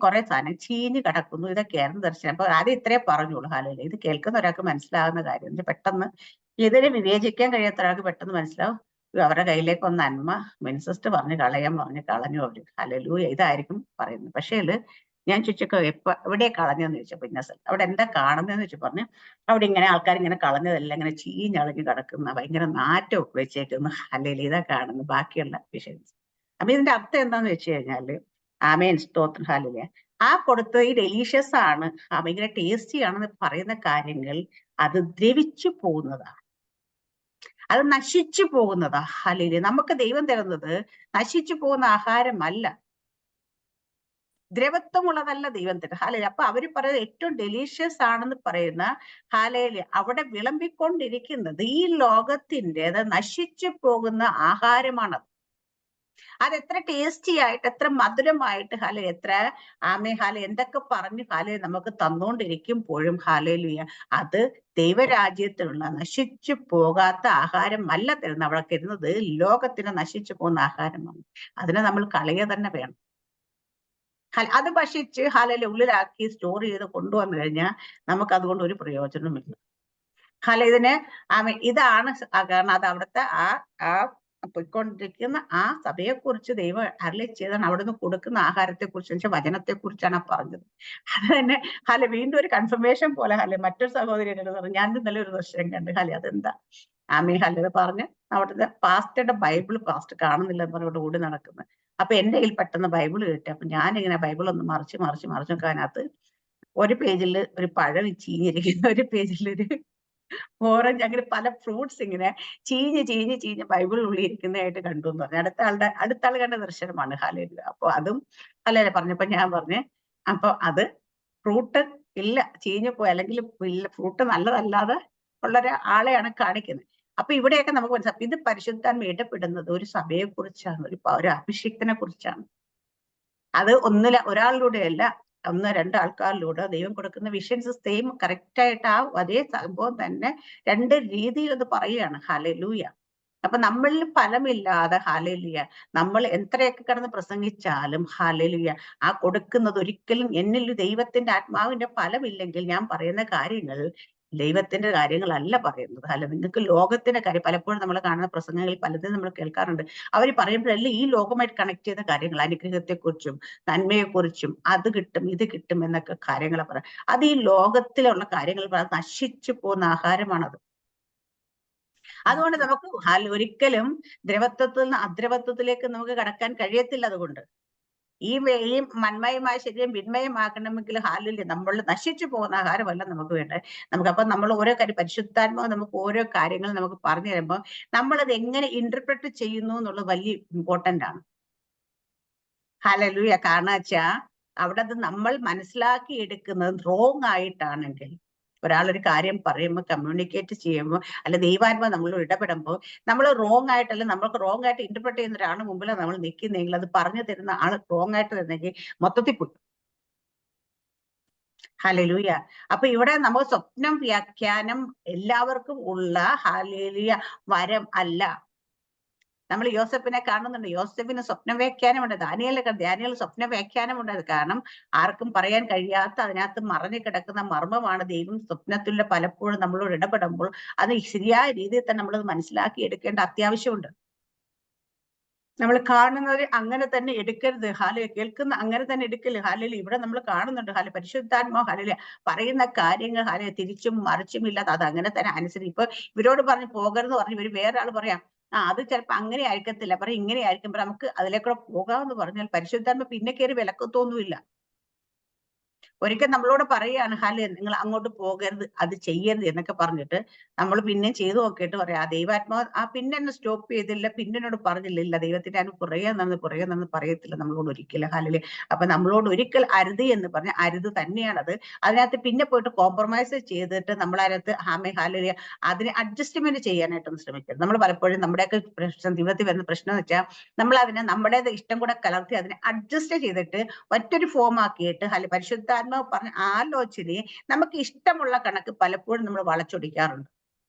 കുറെ സാധനം ചീഞ്ഞ് കിടക്കുന്നു. ഇതൊക്കെയായിരുന്നു ദർശനം. അപ്പൊ ആദ്യം ഇത്രേ പറഞ്ഞോളൂ. ഇത് കേൾക്കുന്ന ഒരാൾക്ക് മനസ്സിലാകുന്ന കാര്യം. പെട്ടെന്ന് ഇതിനെ വിവേചിക്കാൻ കഴിയാത്ത ഒരാൾക്ക് പെട്ടെന്ന് മനസ്സിലാവും. അവരുടെ കയ്യിലേക്ക് ഒന്ന് നന്മ മിനിസിസ്റ്റ് കളഞ്ഞു അവര്. ഹല്ലേലൂയ. ഇതായിരിക്കും പറയുന്നത്. പക്ഷേ ഞാൻ ചോദിച്ചോ എവിടെയാ കളഞ്ഞതെന്ന് ചോദിച്ചപ്പോ ഇന്ന സ്ഥലം. അവിടെ എന്താ കാണുന്നതെന്ന് വെച്ച് പറഞ്ഞു, അവിടെ ഇങ്ങനെ ആൾക്കാർ ഇങ്ങനെ കളഞ്ഞതെല്ലാം ഇങ്ങനെ ചീഞ്ഞളഞ്ഞ് കിടക്കുന്ന ഭയങ്കര നാറ്റമൊക്കെ വെച്ചേക്കുന്ന. ഹല്ലേലൂയ. ഇതാ കാണുന്നത് ബാക്കിയുള്ള വിഷയങ്ങൾ. അപ്പൊ ഇതിന്റെ അർത്ഥം എന്താന്ന് വെച്ച് കഴിഞ്ഞാല്, ആമേൻ, സ്തോത്രം, ഹല്ലേലൂയ, കൊടുത്തത് ഈ ഡെലീഷ്യസ് ആണ്, ഭയങ്കര ടേസ്റ്റി ആണെന്ന് പറയുന്ന കാര്യങ്ങൾ അത് ദ്രവിച്ചു പോകുന്നതാണ്, അത് നശിച്ചു പോകുന്നതാ. ഹല്ലേലൂയ. നമുക്ക് ദൈവം തരുന്നത് നശിച്ചു പോകുന്ന ആഹാരമല്ല, ദ്രവത്വമുള്ളതല്ല ദൈവം തരുന്നത്. ഹല്ലേലൂയ. അപ്പൊ അവര് പറയുന്നത് ഏറ്റവും ഡെലീഷ്യസ് ആണെന്ന് പറയുന്ന ഹല്ലേലൂയ അവിടെ വിളമ്പിക്കൊണ്ടിരിക്കുന്നത് ഈ ലോകത്തിൻ്റെത് നശിച്ചു പോകുന്ന ആഹാരമാണ്. അതെത്ര ടേസ്റ്റി ആയിട്ട്, എത്ര മധുരമായിട്ട്, എത്ര എന്തൊക്കെ പറഞ്ഞു നമുക്ക് തന്നുകൊണ്ടിരിക്കുമ്പോഴും അത് ദൈവരാജ്യത്തിലുള്ള നശിച്ചു പോകാത്ത ആഹാരം അല്ല തരുന്നത്. അവിടെ തരുന്നത് ലോകത്തിന് നശിച്ചു പോകുന്ന ആഹാരമാണ്. അതിനെ നമ്മൾ കളയുക തന്നെ വേണം. അത് ഭക്ഷിച്ച് ഉള്ളിലാക്കി സ്റ്റോർ ചെയ്ത് കൊണ്ടുവന്നു കഴിഞ്ഞാൽ നമുക്ക് അതുകൊണ്ട് ഒരു പ്രയോജനമില്ല. ഇതിന് ഇതാണ് കാരണം. അത് അവിടുത്തെ ആ പൊയ്ക്കൊണ്ടിരിക്കുന്ന ആ സഭയെക്കുറിച്ച് ദൈവം അരുളി ചെയ്താണ്. അവിടുന്ന് കൊടുക്കുന്ന ആഹാരത്തെക്കുറിച്ച് വെച്ചാൽ വചനത്തെക്കുറിച്ചാണ് പറഞ്ഞത്. അത് തന്നെ വീണ്ടും ഒരു കൺഫർമേഷൻ പോലെ മറ്റൊരു സഹോദരി എന്നോട് പറഞ്ഞു, ഞാൻ ഇന്നലെ ഒരു ദർശനം കണ്ട്. അതെന്താ അത് പറഞ്ഞ് അവിടുത്തെ പാസ്റ്ററുടെ ബൈബിൾ പാസ്റ്റ് കാണുന്നില്ല എന്ന് പറഞ്ഞുകൊണ്ട് ഓടി നടക്കുന്നത്. അപ്പൊ എന്റെ കയ്യിൽ പെട്ടെന്ന് ബൈബിൾ കിട്ടി. അപ്പൊ ഞാനിങ്ങനെ ബൈബിൾ ഒന്ന് മറിച്ച് നോക്കാനകത്ത് ഒരു പേജിൽ ഒരു പഴം ചീഞ്ഞിരിക്കുന്ന, ഒരു പേജിൽ ഒരു ഓറഞ്ച്, അങ്ങനെ പല ഫ്രൂട്ട്സ് ഇങ്ങനെ ചീഞ്ഞ് ബൈബിൾ ഉള്ളിയിരിക്കുന്നതായിട്ട് കണ്ടു എന്ന് പറഞ്ഞു. അടുത്ത ആൾ കണ്ട ദർശനമാണ്. ഹല്ലേലൂയ. അപ്പൊ അതും ഹല്ലേലൂയ പറഞ്ഞപ്പോ ഞാൻ പറഞ്ഞു, അപ്പൊ അത് ഫ്രൂട്ട് ഇല്ല, ചീഞ്ഞു പോയി, അല്ലെങ്കിൽ ഇല്ല, ഫ്രൂട്ട് നല്ലതല്ലാതെ ഉള്ളൊരു ആളെയാണ് കാണിക്കുന്നത്. അപ്പൊ ഇവിടെയൊക്കെ നമുക്ക് മനസ്സിലാവും ഇത് പരിശുദ്ധാത്മ ഇടപെടുന്നത് ഒരു സഭയെ കുറിച്ചാണ്, ഒരു അഭിഷിക്തനെ കുറിച്ചാണ്. അത് ഒരാളിലൂടെയല്ല, 1-2 ആൾക്കാരിലൂടെ ദൈവം കൊടുക്കുന്ന വിഷൻസ് സെയിം കറക്റ്റ് ആയിട്ട് അതേ സംഭവം തന്നെ 2 രീതിയിൽ അത് പറയുകയാണ്. ഹല്ലേലൂയ. അപ്പൊ നമ്മളിൽ ഫലമില്ലാതെ ഹല്ലേലൂയ നമ്മൾ എത്രയൊക്കെ കിടന്ന് പ്രസംഗിച്ചാലും ഹല്ലേലൂയ കൊടുക്കുന്നത് ഒരിക്കലും എന്നിൽ ദൈവത്തിന്റെ ആത്മാവിന്റെ ഫലമില്ലെങ്കിൽ ഞാൻ പറയുന്ന കാര്യങ്ങൾ ദൈവത്തിന്റെ കാര്യങ്ങളല്ല പറയുന്നത്. നിങ്ങൾക്ക് ലോകത്തിന്റെ കാര്യം പലപ്പോഴും നമ്മൾ കാണുന്ന പ്രസംഗങ്ങളിൽ പലതും നമ്മൾ കേൾക്കാറുണ്ട്. അവർ പറയുമ്പോഴല്ലേ ഈ ലോകമായിട്ട് കണക്ട് ചെയ്യുന്ന കാര്യങ്ങൾ, അനുഗ്രഹത്തെക്കുറിച്ചും നന്മയെക്കുറിച്ചും അത് കിട്ടും ഇത് കിട്ടും എന്നൊക്കെ കാര്യങ്ങൾ പറയാം. അത് ഈ ലോകത്തിലുള്ള കാര്യങ്ങൾ നശിച്ചു പോകുന്ന ആഹാരമാണത്. അതുകൊണ്ട് നമുക്ക് ഒരിക്കലും ദ്രവത്വത്തിൽ നിന്ന് അദ്രവത്വത്തിലേക്ക് നമുക്ക് കടക്കാൻ കഴിയത്തില്ല. അതുകൊണ്ട് ഈ മന്മയമായ ശരീരം വിന്മയമാക്കണമെങ്കിൽ ഹാലില്ല നമ്മൾ നശിച്ചു പോകുന്ന ആഹാരമല്ല നമുക്ക് വേണ്ടത്. അപ്പൊ നമ്മൾ ഓരോ കാര്യം പരിശുദ്ധാത്മാവ് നമുക്ക് ഓരോ കാര്യങ്ങൾ നമുക്ക് പറഞ്ഞു തരുമ്പോൾ നമ്മളത് എങ്ങനെ ഇന്റർപ്രറ്റ് ചെയ്യുന്നു എന്നുള്ളത് വലിയ ഇമ്പോർട്ടന്റ് ആണ്. ഹല്ലേലൂയ. കാരണം വെച്ചാ അവിടെ അത് നമ്മൾ മനസ്സിലാക്കി എടുക്കുന്നത് റോങ് ആയിട്ടാണെങ്കിൽ, ഒരാളൊരു കാര്യം പറയുമ്പോൾ കമ്മ്യൂണിക്കേറ്റ് ചെയ്യുമ്പോൾ അല്ല ദൈവാത്മാവ് നമ്മളോട് ഇടപെടുമ്പോൾ നമ്മൾ റോങ് ആയിട്ടല്ല, നമ്മൾക്ക് റോങ് ആയിട്ട് ഇന്റർപ്രറ്റ് ചെയ്യുന്ന ഒരാളുടെ മുമ്പിൽ നമ്മൾ നിൽക്കുന്നെങ്കിൽ അത് പറഞ്ഞു തരുന്ന ആള് റോങ് ആയിട്ട് തന്നെങ്കിൽ മൊത്തത്തിൽ പോയി. ഹല്ലേലൂയ. അപ്പൊ ഇവിടെ നമ്മൾ സ്വപ്നം വ്യാഖ്യാനം എല്ലാവർക്കും ഉള്ള ഹല്ലേലൂയ വരം അല്ല. നമ്മൾ യോസെഫിനെ കാണുന്നുണ്ട്. യോസെഫിന് സ്വപ്ന വ്യാഖ്യാനമുണ്ട്. ദാനിയേൽ സ്വപ്ന വ്യാഖ്യാനമുണ്ട്. കാരണം ആർക്കും പറയാൻ കഴിയാത്ത അതിനകത്ത് മറഞ്ഞു കിടക്കുന്ന മർമ്മമാണ് ദൈവം സ്വപ്നത്തിലുള്ള പലപ്പോഴും നമ്മളോട് ഇടപെടുമ്പോൾ അത് ശരിയായ രീതിയിൽ തന്നെ നമ്മളത് മനസ്സിലാക്കി എടുക്കേണ്ട അത്യാവശ്യമുണ്ട്. നമ്മൾ കാണുന്നത് അങ്ങനെ തന്നെ എടുക്കരുത്. കേൾക്കുന്ന അങ്ങനെ തന്നെ എടുക്കല്. ഇവിടെ നമ്മൾ കാണുന്നുണ്ട് പരിശുദ്ധാത്മാവ് പറയുന്ന കാര്യങ്ങൾ തിരിച്ചും മറിച്ചും ഇല്ലാതെ അത് അങ്ങനെ തന്നെ അനുസരിച്ച്. ഇപ്പൊ ഇവരോട് പറഞ്ഞ് പോകരുതെന്ന് പറഞ്ഞു ഇവര് വേറെ ആള് പറയാം, അത് ചിലപ്പോ അങ്ങനെ ആയിരിക്കത്തില്ല, പറയും ഇങ്ങനെ ആയിരിക്കും, നമുക്ക് അതിലേക്കൂടെ പോകാമെന്ന് പറഞ്ഞാൽ പരിശുദ്ധാത്മ പിന്നെ കയറി വിലക്കത്തൊന്നുമില്ല. ഒരിക്കൽ നമ്മളോട് പറയുകയാണ് നിങ്ങൾ അങ്ങോട്ട് പോകരുത്, അത് ചെയ്യരുത് എന്നൊക്കെ പറഞ്ഞിട്ട് നമ്മൾ പിന്നെ ചെയ്തു നോക്കിയിട്ട് പറയാം, ആ ദൈവാത്മാവ് പിന്നെ എന്നെ സ്റ്റോപ്പ് ചെയ്തില്ല, പിന്നെ എന്നോട് പറഞ്ഞില്ല, ഇല്ല ദൈവത്തിന്റെ അതിന് പുറകെ നിന്ന് പറയത്തില്ല നമ്മളോട് ഒരിക്കലും. ഹാലേ. അപ്പൊ നമ്മളോട് ഒരിക്കൽ അരുത് എന്ന് പറഞ്ഞ അരുത് തന്നെയാണത്. അതിനകത്ത് പിന്നെ പോയിട്ട് കോംപ്രമൈസ് ചെയ്തിട്ട് നമ്മളതിനകത്ത് ഹാലേ അതിനെ അഡ്ജസ്റ്റ്മെന്റ് ചെയ്യാനായിട്ടൊന്ന് ശ്രമിക്കരുത്. നമ്മൾ പലപ്പോഴും നമ്മുടെയൊക്കെ ജീവിതത്തിൽ വരുന്ന പ്രശ്നം എന്ന് വെച്ചാൽ നമ്മൾ അതിനെ നമ്മുടെ ഇഷ്ടം കൂടെ കലർത്തി അതിനെ അഡ്ജസ്റ്റ് ചെയ്തിട്ട് മറ്റൊരു ഫോം ആക്കിയിട്ട് പരിശുദ്ധാത്മാവ് പറഞ്ഞ ആലോചനയെ നമുക്ക് ഇഷ്ടമുള്ള കണക്ക് പലപ്പോഴും നമ്മൾ വളച്ചൊടിക്കാറുണ്ട്.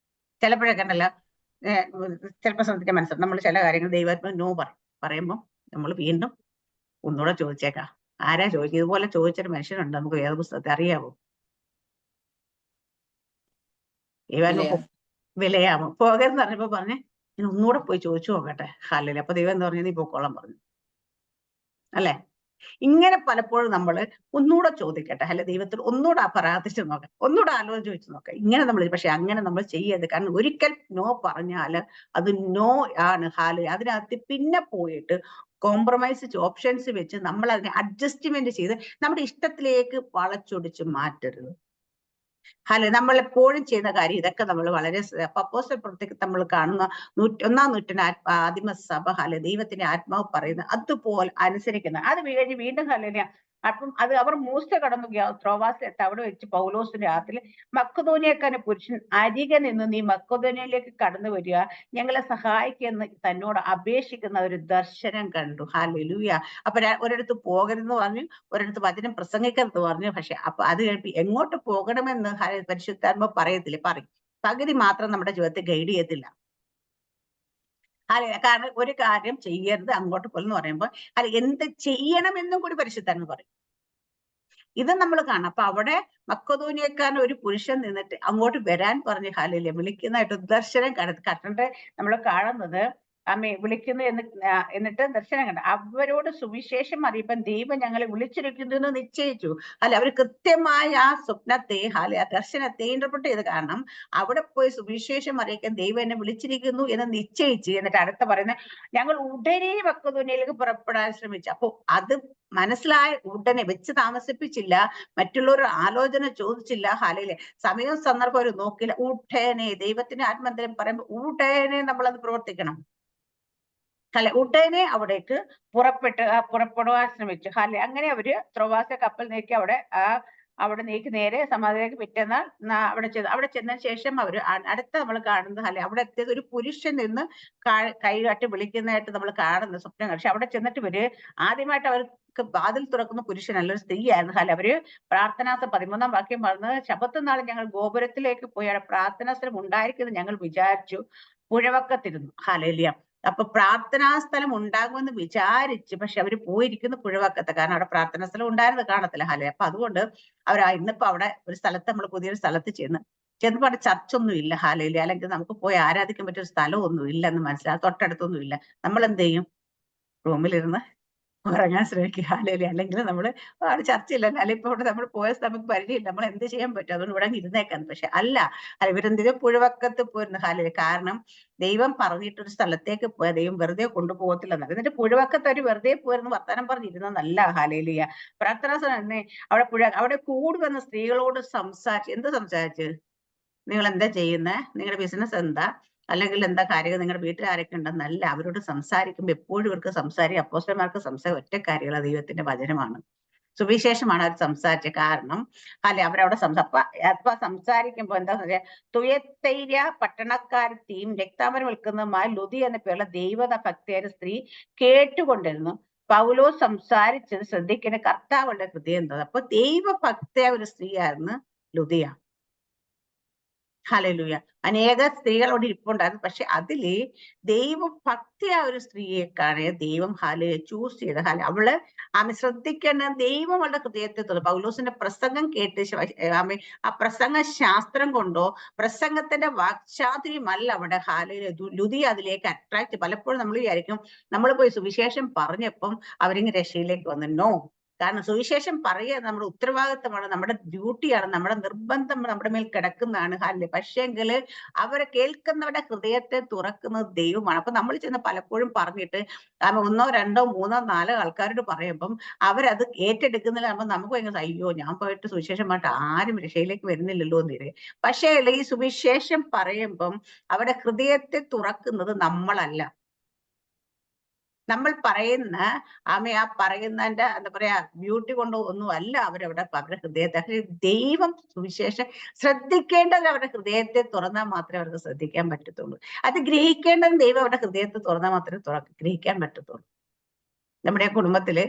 ചിലപ്പോഴൊക്കെ ഉണ്ടല്ലോ, ചിലപ്പോൾ ശ്രദ്ധിക്കാൻ മനസ്സിലാവും, നമ്മൾ ചില കാര്യങ്ങൾ ദൈവാത്മാവ് നോ പറയുമ്പോൾ നമ്മൾ വീണ്ടും ഒന്നുകൂടെ ചോദിച്ചേക്കാം, ആരാ ചോദിക്കും? ഇതുപോലെ ചോദിച്ചൊരു മനുഷ്യനുണ്ട് നമുക്ക് വേദപുസ്തകത്തെ അറിയാവോ? ദൈവാത്മാവ് വിലയാമോ പോകരുന്ന് പറഞ്ഞപ്പോ പറഞ്ഞേ ഞാൻ ഒന്നുകൂടെ പോയി ചോദിച്ചു നോക്കട്ടെ. ഹാലല്ലേ. അപ്പൊ ദൈവം എന്താ പറഞ്ഞു? നീ പോക്കോളാൻ പറഞ്ഞു. അല്ലെ? ഇങ്ങനെ പലപ്പോഴും നമ്മൾ ഒന്നുകൂടെ ചോദിക്കട്ടെ, അല്ലെ ദൈവത്തിൽ ഒന്നുകൂടെ പ്രാർത്ഥിച്ചു നോക്കാം, ഒന്നുകൂടെ ആലോചിച്ച് വെച്ച് നോക്കാം. ഇങ്ങനെ നമ്മൾ പക്ഷെ അങ്ങനെ നമ്മൾ ചെയ്യരുത്. കാരണം ഒരിക്കൽ നോ പറഞ്ഞാല് അത് നോ ആണ്. അതിനകത്ത് പിന്നെ പോയിട്ട് കോംപ്രമൈസ് ഓപ്ഷൻസ് വെച്ച് നമ്മൾ അതിനെ അഡ്ജസ്റ്റ്മെന്റ് ചെയ്ത് നമ്മുടെ ഇഷ്ടത്തിലേക്ക് വളച്ചൊടിച്ച് മാറ്റരുത്. നമ്മൾ എപ്പോഴും ചെയ്യുന്ന കാര്യം ഇതൊക്കെ നമ്മൾ വളരെ അപ്പോസ്തല പ്രവൃത്തിക്ക് നമ്മൾ കാണുന്ന 1-ാം നൂറ്റാണ്ട് ആദിമ സഭ ദൈവത്തിന്റെ ആത്മാവ് പറയുന്നത് അതുപോലെ അനുസരിക്കുന്ന അത് കഴിഞ്ഞ് വീണ്ടും അപ്പം അത് അവർ മൂസ കടന്നു ത്രോവാസിലെത്തി. അവിടെ വെച്ച് പൗലോസിന്റെ രാത്രി മക്കതോനിയക്കാരൻ പുരുഷൻ അരികെ നിന്ന് നീ മക്കതോനിയയിലേക്ക് കടന്നു വരിക, ഞങ്ങളെ സഹായിക്കുമെന്ന് തന്നോട് അപേക്ഷിക്കുന്ന ഒരു ദർശനം കണ്ടു. ഹല്ലേലൂയ. അപ്പൊ ഒരിടത്ത് പോകരുതെന്ന് പറഞ്ഞു, ഒരിടത്ത് വചനം പ്രസംഗിക്കരുത് പറഞ്ഞു. പക്ഷെ അപ്പൊ അത് കഴിപ്പി എങ്ങോട്ട് പോകണമെന്ന് പരിശുദ്ധാത്മാവ് പറയത്തില്ല, പറയും. പകുതി മാത്രം നമ്മുടെ ജീവിതത്തെ ഗൈഡ് ചെയ്യത്തില്ല. കാരണം ഒരു കാര്യം ചെയ്യരുത് അങ്ങോട്ട് പോലെന്ന് പറയുമ്പോൾ എന്ത് ചെയ്യണമെന്നും കൂടി പരിശുദ്ധാത്മാവ് പറയും. ഇത് നമ്മൾ കാണാം. അപ്പൊ അവിടെ മക്കതോനിയക്കാരൻ ഒരു പുരുഷൻ നിന്നിട്ട് അങ്ങോട്ട് വരാൻ പറഞ്ഞ് ഹാലയിലെ വിളിക്കുന്നതായിട്ട് ദർശനം കണ്ടിട്ട് നമ്മൾ കാണുന്നത് വിളിക്കുന്നു എന്നിട്ട് ദർശനം കണ്ട അവരോട് സുവിശേഷം അറിയിപ്പം ദൈവം ഞങ്ങളെ വിളിച്ചിരിക്കുന്നു എന്ന് നിശ്ചയിച്ചു. അവർ കൃത്യമായ ആ സ്വപ്നത്തെ ആ ദർശനത്തെ ഇന്റർപ്രറ്റ് ചെയ്ത്. കാരണം അവിടെ പോയി സുവിശേഷം അറിയിക്കാൻ ദൈവം എന്നെ വിളിച്ചിരിക്കുന്നു എന്ന് നിശ്ചയിച്ച് എന്നിട്ട് അടുത്ത പറയുന്നത് ഞങ്ങൾ ഉടനെ മക്കതോനിയയിലേക്ക് പുറപ്പെടാൻ ശ്രമിച്ചു. അപ്പൊ അത് മനസ്സിലായ ഉടനെ വെച്ച് താമസിപ്പിച്ചില്ല, മറ്റുള്ളവർ ആലോചന ചോദിച്ചില്ല. ഹാലയിലെ സമയവും സന്ദർഭം ഒരു നോക്കില്ല, ഉടനെ ദൈവത്തിന്റെ ആത്മന്തരം പറയുമ്പോൾ ഉടനെ നമ്മളത് പ്രവർത്തിക്കണം. ഉടനെ അവിടേക്ക് പുറപ്പെടുവാൻ ശ്രമിച്ചു. അങ്ങനെ അവര് ത്രോവാസ കപ്പൽ നീക്കി അവിടെ നീക്കി നേരെ സമാധിയിലേക്ക് പിറ്റേന്നാൾ അവിടെ ചെന്നതിന് ശേഷം അവര് അടുത്ത നമ്മൾ കാണുന്നത് അവിടെ എത്തിയത് ഒരു പുരുഷൻ നിന്ന് കൈകാട്ടി വിളിക്കുന്നതായിട്ട് നമ്മൾ കാണുന്ന സ്വപ്നം. പക്ഷെ അവിടെ ചെന്നിട്ട് ഇവര് ആദ്യമായിട്ട് അവർക്ക് വാതിൽ തുറക്കുന്ന പുരുഷനല്ല, ഒരു സ്ത്രീയായിരുന്നു. അവര് പ്രാർത്ഥനാസ്ഥലം 13-ാം വാക്യം പറഞ്ഞത് ശബത്ത് നാൾ ഞങ്ങൾ ഗോപുരത്തിലേക്ക് പോയി അവിടെ പ്രാർത്ഥനാസ്ഥലം ഉണ്ടായിരിക്കുന്നത് ഞങ്ങൾ വിചാരിച്ചു, പുഴവക്കത്തിരുന്നു. ഹല്ലേലൂയ. അപ്പൊ പ്രാർത്ഥനാ സ്ഥലം ഉണ്ടാകുമെന്ന് വിചാരിച്ച് പക്ഷെ അവര് പോയിരിക്കുന്ന പുഴവക്കത്ത്. കാരണം അവിടെ പ്രാർത്ഥനാ സ്ഥലം ഉണ്ടായിരുന്നത് കാണത്തില്ല. അപ്പൊ അതുകൊണ്ട് ഇന്നിപ്പോ അവിടെ ഒരു സ്ഥലത്ത് നമ്മൾ പുതിയൊരു സ്ഥലത്ത് ചെന്നപ്പോ അവിടെ ചർച്ചൊന്നും ഇല്ല. ഹാലയില് അല്ലെങ്കിൽ നമുക്ക് പോയി ആരാധിക്കാൻ പറ്റിയ ഒരു സ്ഥലമൊന്നും ഇല്ലെന്ന് മനസ്സിലാകും. തൊട്ടടുത്തൊന്നും ഇല്ല. നമ്മൾ എന്ത് ചെയ്യും? റൂമിലിരുന്ന് ഉറങ്ങാൻ ശ്രമിക്കുക. ഹല്ലേലൂയ. അല്ലെങ്കിൽ നമ്മള് ചർച്ചയില്ലല്ലോ, അല്ലെ ഇപ്പൊ ഇവിടെ നമ്മൾ പോയ നമുക്ക് പരിചയമില്ല, നമ്മൾ എന്ത് ചെയ്യാൻ പറ്റും? അതുകൊണ്ട് ഇവിടെ അങ്ങ് ഇരുന്നേക്കാം. പക്ഷെ അല്ല, ഇവരെന്തിനും പുഴവക്കത്ത് പോയിരുന്നു. ഹല്ലേലൂയ. കാരണം ദൈവം പറഞ്ഞിട്ടൊരു സ്ഥലത്തേക്ക് പോയാൽ ദൈവം വെറുതെ കൊണ്ടുപോകത്തില്ലെന്ന്. എന്നിട്ട് പുഴവക്കത്ത് അവര് വെറുതെ പോയിരുന്നു വർത്താനം പറഞ്ഞിരുന്നതല്ല. ഹല്ലേലൂയ. പ്രാർത്ഥനാ സമയം അവിടെ കൂടി വന്ന സ്ത്രീകളോട് സംസാരിച്ച് എന്ത് സംസാരിച്ച്? നിങ്ങൾ എന്താ ചെയ്യുന്നേ? നിങ്ങളുടെ ബിസിനസ് എന്താ? അല്ലെങ്കിൽ എന്താ കാര്യങ്ങൾ? നിങ്ങളുടെ വീട്ടിൽ ആരൊക്കെ ഉണ്ടെന്നല്ല. അവരോട് സംസാരിക്കുമ്പോൾ എപ്പോഴും ഇവർക്ക് സംസാരിക്കും. അപ്പോസ്തലന്മാർക്ക് ഒറ്റ കാര്യങ്ങളാ, ദൈവത്തിന്റെ വചനമാണ്. സുവിശേഷമാണ് അവർ സംസാരിച്ചത്. കാരണം അല്ലെ അവരവിടെ അപ്പൊ സംസാരിക്കുമ്പോ എന്താന്ന് പറയാ, തുയത്തൈര്യ പട്ടണക്കാരത്തിയും രക്താംബരം വിൽക്കുന്നതുമായ ലുതി എന്ന പേരുള്ള ദൈവത ഭക്തിയായ സ്ത്രീ കേട്ടുകൊണ്ടിരുന്നു. പൗലോസ് സംസാരിച്ചത് ശ്രദ്ധിക്കുന്ന കർത്താവുടെ ഹൃദയം എന്തത്. അപ്പൊ ദൈവഭക്തിയായ ഒരു സ്ത്രീയായിരുന്നു ലുദിയ. ഹല്ലേലൂയ. അനേക സ്ത്രീകൾ അവിടെ ഇരിപ്പുണ്ടായിരുന്നു. പക്ഷെ അതില് ദൈവഭക്തിയായ ഒരു സ്ത്രീയെക്കാണ് ദൈവം ചൂസ് ചെയ്ത്. അവള് ശ്രദ്ധിക്കേണ്ട, ദൈവം അവളുടെ ഹൃദയത്തെ തുറന്നു. പൗലോസിന്റെ പ്രസംഗം കേട്ട് ആ പ്രസംഗ ശാസ്ത്രം കൊണ്ടോ പ്രസംഗത്തിന്റെ വാക്ചാതുര്യമല്ല അവിടെ ലുതി അതിലേക്ക് അട്രാക്ട്. പലപ്പോഴും നമ്മൾ വിചാരിക്കും നമ്മൾ പോയി സുവിശേഷം പറഞ്ഞപ്പം അവരിങ്ങ് രക്ഷയിലേക്ക് വന്നു. നോ. കാരണം സുവിശേഷം പറയുക നമ്മുടെ ഉത്തരവാദിത്തമാണ്, നമ്മുടെ ഡ്യൂട്ടിയാണ്, നമ്മുടെ നിർബന്ധം നമ്മുടെ മേൽ കിടക്കുന്നതാണ്. പക്ഷേങ്കില് അവരെ കേൾക്കുന്നവരുടെ ഹൃദയത്തെ തുറക്കുന്നത് ദൈവമാണ്. അപ്പൊ നമ്മൾ ചെന്ന് പലപ്പോഴും പറഞ്ഞിട്ട് ഒന്നോ രണ്ടോ മൂന്നോ നാലോ ആൾക്കാരോട് പറയുമ്പം അവരത് ഏറ്റെടുക്കുന്നില്ല. നമുക്ക് ഭയങ്കര അയ്യോ, ഞാൻ പോയിട്ട് സുവിശേഷമായിട്ട് ആരും രക്ഷയിലേക്ക് വരുന്നില്ലല്ലോ എന്ന് വരും. പക്ഷേ ഈ സുവിശേഷം പറയുമ്പം അവരുടെ ഹൃദയത്തെ തുറക്കുന്നത് നമ്മളല്ല. നമ്മൾ പറയുന്ന ആ പറയുന്നതിന്റെ എന്താ പറയാ ബ്യൂട്ടി കൊണ്ട് ഒന്നും അല്ല അവരുടെ ഹൃദയത്തെ. ദൈവം സുവിശേഷം ശ്രദ്ധിക്കേണ്ടത് അവരുടെ ഹൃദയത്തെ തുറന്നാൽ മാത്രമേ അവർക്ക് ശ്രദ്ധിക്കാൻ പറ്റത്തുള്ളൂ. അത് ഗ്രഹിക്കേണ്ടത് ദൈവം അവരുടെ ഹൃദയത്തെ തുറന്നാൽ മാത്രമേ ഗ്രഹിക്കാൻ പറ്റത്തുള്ളൂ. നമ്മുടെ കുടുംബത്തില്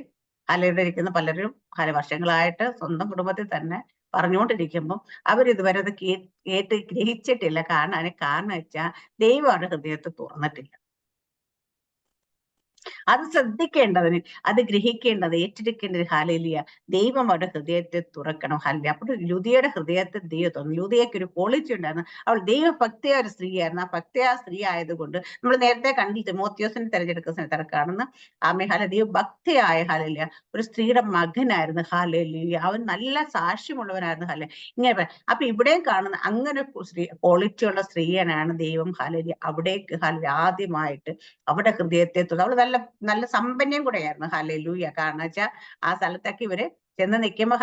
ഇരിക്കുന്ന പലരും വർഷങ്ങളായിട്ട് സ്വന്തം കുടുംബത്തിൽ തന്നെ പറഞ്ഞുകൊണ്ടിരിക്കുമ്പോൾ അവരിതുവരെ അത് കേട്ട് ഗ്രഹിച്ചിട്ടില്ല. കാരണം വെച്ചാൽ ദൈവം അവരുടെ ഹൃദയത്തെ തുറന്നിട്ടില്ല. അത് ശ്രദ്ധിക്കേണ്ടതിന്, അത് ഗ്രഹിക്കേണ്ടത്, ഏറ്റെടുക്കേണ്ടത്. ഹല്ലേലൂയ. ദൈവം അവരുടെ ഹൃദയത്തെ തുറക്കണം. ഹല്ലേലൂയ. അപ്പോൾ ലുദിയയുടെ ഹൃദയത്തെ ദൈവം തുറന്നു. ലുദിയയ്ക്ക് ഒരു ക്വാളിറ്റി ഉണ്ടായിരുന്നു. അവൾ ദൈവഭക്തിയായ ഒരു സ്ത്രീയായിരുന്നു. ആ ഭക്തിയായ സ്ത്രീ ആയതുകൊണ്ട് നമ്മൾ നേരത്തെ കണ്ടിട്ട് തിമോത്തിയോസിനെ തെരഞ്ഞെടുക്കുന്ന സമയത്ത് കാണുന്ന ദൈവഭക്തിയായ ഹല്ലേലൂയ ഒരു സ്ത്രീയുടെ മകനായിരുന്നു. ഹല്ലേലൂയ. അവൻ നല്ല സാക്ഷ്യമുള്ളവനായിരുന്നു. ഇങ്ങനെ അപ്പൊ ഇവിടെയും കാണുന്ന അങ്ങനെ ക്വാളിറ്റി ഉള്ള സ്ത്രീയാണ് ദൈവം അവിടേക്ക് ആദ്യമായിട്ട് അവിടെ ഹൃദയത്തെ തുറന്നു. അവള് നല്ല സമ്പന്നം കൂടെയായിരുന്നു. ഹല്ലേലൂയ. കാരണം വെച്ചാൽ ആ സ്ഥലത്തൊക്കെ ഇവര് ചെന്ന് നിൽക്കുമ്പോ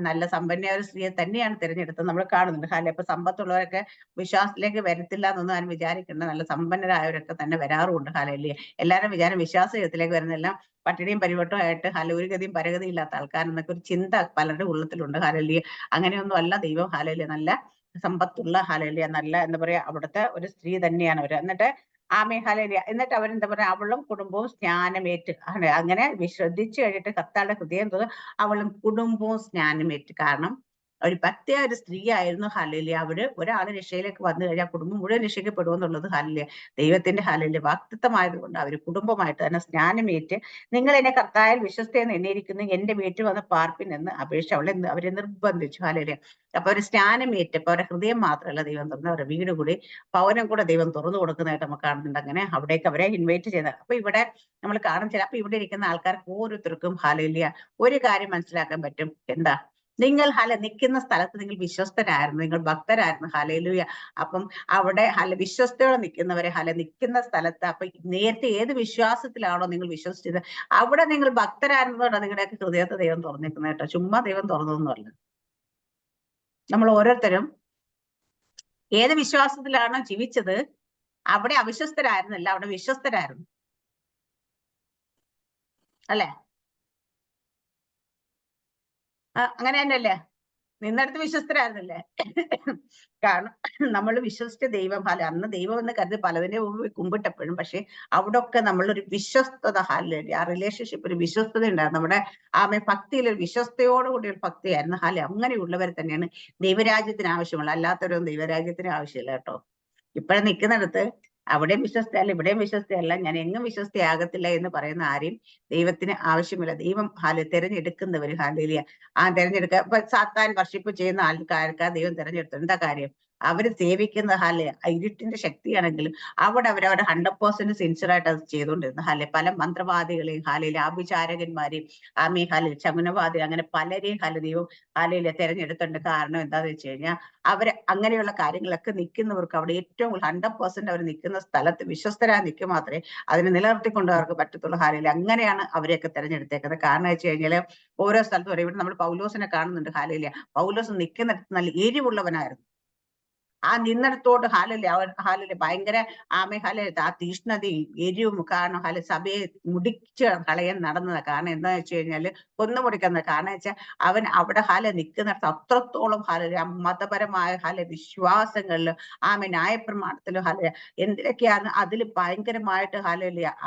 നല്ല സമ്പന്നയായ ഒരു സ്ത്രീയെ തന്നെയാണ് തിരഞ്ഞെടുത്തത് നമ്മൾ കാണുന്നുണ്ട്. അപ്പൊ സമ്പത്തുള്ളവരൊക്കെ വിശ്വാസത്തിലേക്ക് വരത്തില്ല എന്നൊന്നും ആരും വിചാരിക്കേണ്ട. നല്ല സമ്പന്നരായവരൊക്കെ തന്നെ വരാറുമുണ്ട്. ഹല്ലേലൂയ. എല്ലാവരും വിചാരം വിശ്വാസ ജീവിതത്തിലേക്ക് വരുന്നെല്ലാം പട്ടിണിയും പരിവട്ടവും ആയിട്ട് ഒരു ഗതിയും പരഗതിയും ഇല്ലാത്ത ആൾക്കാരെന്നൊക്കെ ഒരു ചിന്ത പലരുടെ ഉള്ളത്തിലുണ്ട്. ഹല്ലേലൂയ. അങ്ങനെയൊന്നും അല്ല. ദൈവം ഹല്ലേലൂയ നല്ല സമ്പത്തുള്ള ഹല്ലേലൂയ നല്ല എന്താ പറയാ അവിടുത്തെ ഒരു സ്ത്രീ തന്നെയാണ് അവര്. എന്നിട്ട് ഹല്ലേലൂയ. എന്നിട്ട് അവരെന്താ പറയാ അവളും കുടുംബവും സ്നാനമേറ്റ്. അങ്ങനെ ശ്രദ്ധിച്ചു കഴിഞ്ഞിട്ട് കർത്താവിന്റെ ഹൃദയം തോന്നുന്നു അവളും കുടുംബവും സ്നാനമേറ്റ്. കാരണം ഒരു ഭക്തിയായ ഒരു സ്ത്രീ ആയിരുന്നു. ഹല്ലേലൂയ. അവര് ഒരാള് രക്ഷയിലേക്ക് വന്നു കഴിഞ്ഞാൽ കുടുംബം മുഴുവൻ രക്ഷിക്കപ്പെടുമെന്നുള്ളത് ഹല്ലേലൂയ ദൈവത്തിന്റെ ഹല്ലേലൂയ വാഗ്ദത്തമായതുകൊണ്ട് അവര് കുടുംബമായിട്ട് തന്നെ സ്നാനമേറ്റ് നിങ്ങൾ എന്നെ കർത്താവിൽ വിശ്വസ്തയെന്ന് എണ്ണിയിരിക്കുന്നു, എന്റെ വീട്ടിൽ വന്ന് പാർപ്പിൻ എന്ന് അവരെ നിർബന്ധിച്ചു. ഹല്ലേലൂയ. അപ്പൊ ഒരു സ്നാനമേറ്റപ്പോ അവരുടെ ഹൃദയം മാത്രമല്ല ദൈവം തുറന്നു, അവരുടെ വീട് കൂടി ഭവനം കൂടെ ദൈവം തുറന്നു കൊടുക്കുന്നതായിട്ട് നമുക്ക് കാണുന്നുണ്ട്. അങ്ങനെ അവിടേക്ക് അവരെ ഇൻവൈറ്റ് ചെയ്ത. അപ്പൊ ഇവിടെ നമ്മൾ കാണുന്നില്ല. അപ്പൊ ഇവിടെ ഇരിക്കുന്ന ആൾക്കാർക്ക് ഓരോരുത്തർക്കും ഹല്ലേലൂയ ഒരു കാര്യം മനസ്സിലാക്കാൻ പറ്റും. എന്താ? നിങ്ങൾ നിൽക്കുന്ന സ്ഥലത്ത് നിങ്ങൾ വിശ്വസ്തരായിരുന്നു, നിങ്ങൾ ഭക്തരായിരുന്നു. ഹല്ലേലൂയ. അപ്പം അവിടെ വിശ്വസ്തയോടെ നിൽക്കുന്നവരെ നിൽക്കുന്ന സ്ഥലത്ത് അപ്പൊ നേരത്തെ ഏത് വിശ്വാസത്തിലാണോ നിങ്ങൾ വിശ്വസിച്ചത് അവിടെ നിങ്ങൾ ഭക്തരായിരുന്നതുകൊണ്ടാണ് നിങ്ങളുടെയൊക്കെ ഹൃദയത്തെ ദൈവം തുറന്നിരിക്കുന്നത് കേട്ടോ. ചുമ്മാ ദൈവം തുറന്നതൊന്നുമല്ല. നമ്മൾ ഓരോരുത്തരും ഏത് വിശ്വാസത്തിലാണോ ജീവിച്ചത് അവിടെ അവിശ്വസ്തരായിരുന്നില്ല, അവിടെ വിശ്വസ്തരായിരുന്നു. അല്ലേ? അങ്ങനെ തന്നെയല്ലേ? നിന്നിടത്ത് വിശ്വസ്തരായിരുന്നില്ലേ? കാരണം നമ്മൾ വിശ്വസിച്ച ദൈവം അന്ന് ദൈവം എന്ന് കരുതി പലതിന്റെ മുമ്പ് കുമ്പിട്ടപ്പോഴും പക്ഷെ അവിടെ ഒക്കെ നമ്മളൊരു വിശ്വസ്തത ആ റിലേഷൻഷിപ്പ് ഒരു വിശ്വസ്തത ഉണ്ടായിരുന്നു. നമ്മുടെ ഭക്തിയിൽ ഒരു വിശ്വസ്തയോടുകൂടി ഒരു ഭക്തിയായിരുന്നു. അങ്ങനെയുള്ളവർ തന്നെയാണ് ദൈവരാജ്യത്തിന് ആവശ്യമുള്ള. അല്ലാത്തവരൊന്നും ദൈവരാജ്യത്തിന് ആവശ്യമില്ല കേട്ടോ. ഇപ്പോഴും നിൽക്കുന്നിടത്ത് അവിടെയും വിശ്വസ്തയല്ല ഇവിടെയും വിശ്വസ്തയല്ല, ഞാൻ എങ്ങും വിശ്വസ്തയാകത്തില്ല എന്ന് പറയുന്ന ആരെയും ദൈവത്തിന് ആവശ്യമില്ല. ദൈവം തിരഞ്ഞെടുക്കുന്നവര് ഹല്ലേലൂയ. തെരഞ്ഞെടുക്കുക. ഇപ്പൊ സാത്താൻ വർഷിപ്പ് ചെയ്യുന്ന ആൾക്കാർക്ക് ദൈവം തിരഞ്ഞെടുത്തു. എന്താ കാര്യം? അവര് സേവിക്കുന്ന ഇരുട്ടിന്റെ ശക്തിയാണെങ്കിലും അവിടെ അവരവരുടെ 100% സിൻസിയറായിട്ട് അത് ചെയ്തുകൊണ്ടിരുന്നു. പല മന്ത്രവാദികളെയും ആഭിചാരകന്മാരെയും ശകുനവാദി അങ്ങനെ പലരെയും ദൈവം തെരഞ്ഞെടുത്തിട്ടുണ്ട്. കാരണം എന്താന്ന് വെച്ച് കഴിഞ്ഞാൽ അവര് അങ്ങനെയുള്ള കാര്യങ്ങളൊക്കെ നിൽക്കുന്നവർക്ക് അവിടെ ഏറ്റവും 100% അവർ നിൽക്കുന്ന സ്ഥലത്ത് വിശ്വസ്തരായി നിൽക്കുക മാത്രമേ അതിനെ നിലനിർത്തിക്കൊണ്ട് അവർക്ക് പറ്റത്തുള്ളൂ. അങ്ങനെയാണ് അവരെയൊക്കെ തെരഞ്ഞെടുത്തേക്കുന്നത്. കാരണം വെച്ച് കഴിഞ്ഞാല് ഓരോ സ്ഥലത്തും പറയും. ഇവിടെ നമ്മൾ പൗലോസിനെ കാണുന്നുണ്ട്. പൗലോസ് നിൽക്കുന്നിടത്ത് നല്ല എരിവുള്ളവനായിരുന്നു. ആ നിന്നിടത്തോട്ട് അവൻ ഭയങ്കര ആ തീഷ്ണതയും എരിവും കാരണം സഭയെ മുടിച്ച് കളയാൻ നടന്നത്. കാരണം എന്താന്ന് വെച്ച് കഴിഞ്ഞാല് കൊന്നുമുടിക്കുന്നത്. കാരണം വെച്ചാൽ അവൻ അവിടെ നിൽക്കുന്നിടത്ത് അത്രത്തോളം മതപരമായ വിശ്വാസങ്ങളിലും ന്യായപ്രമാണത്തിലും എന്തിനൊക്കെയാണ് അതിൽ ഭയങ്കരമായിട്ട്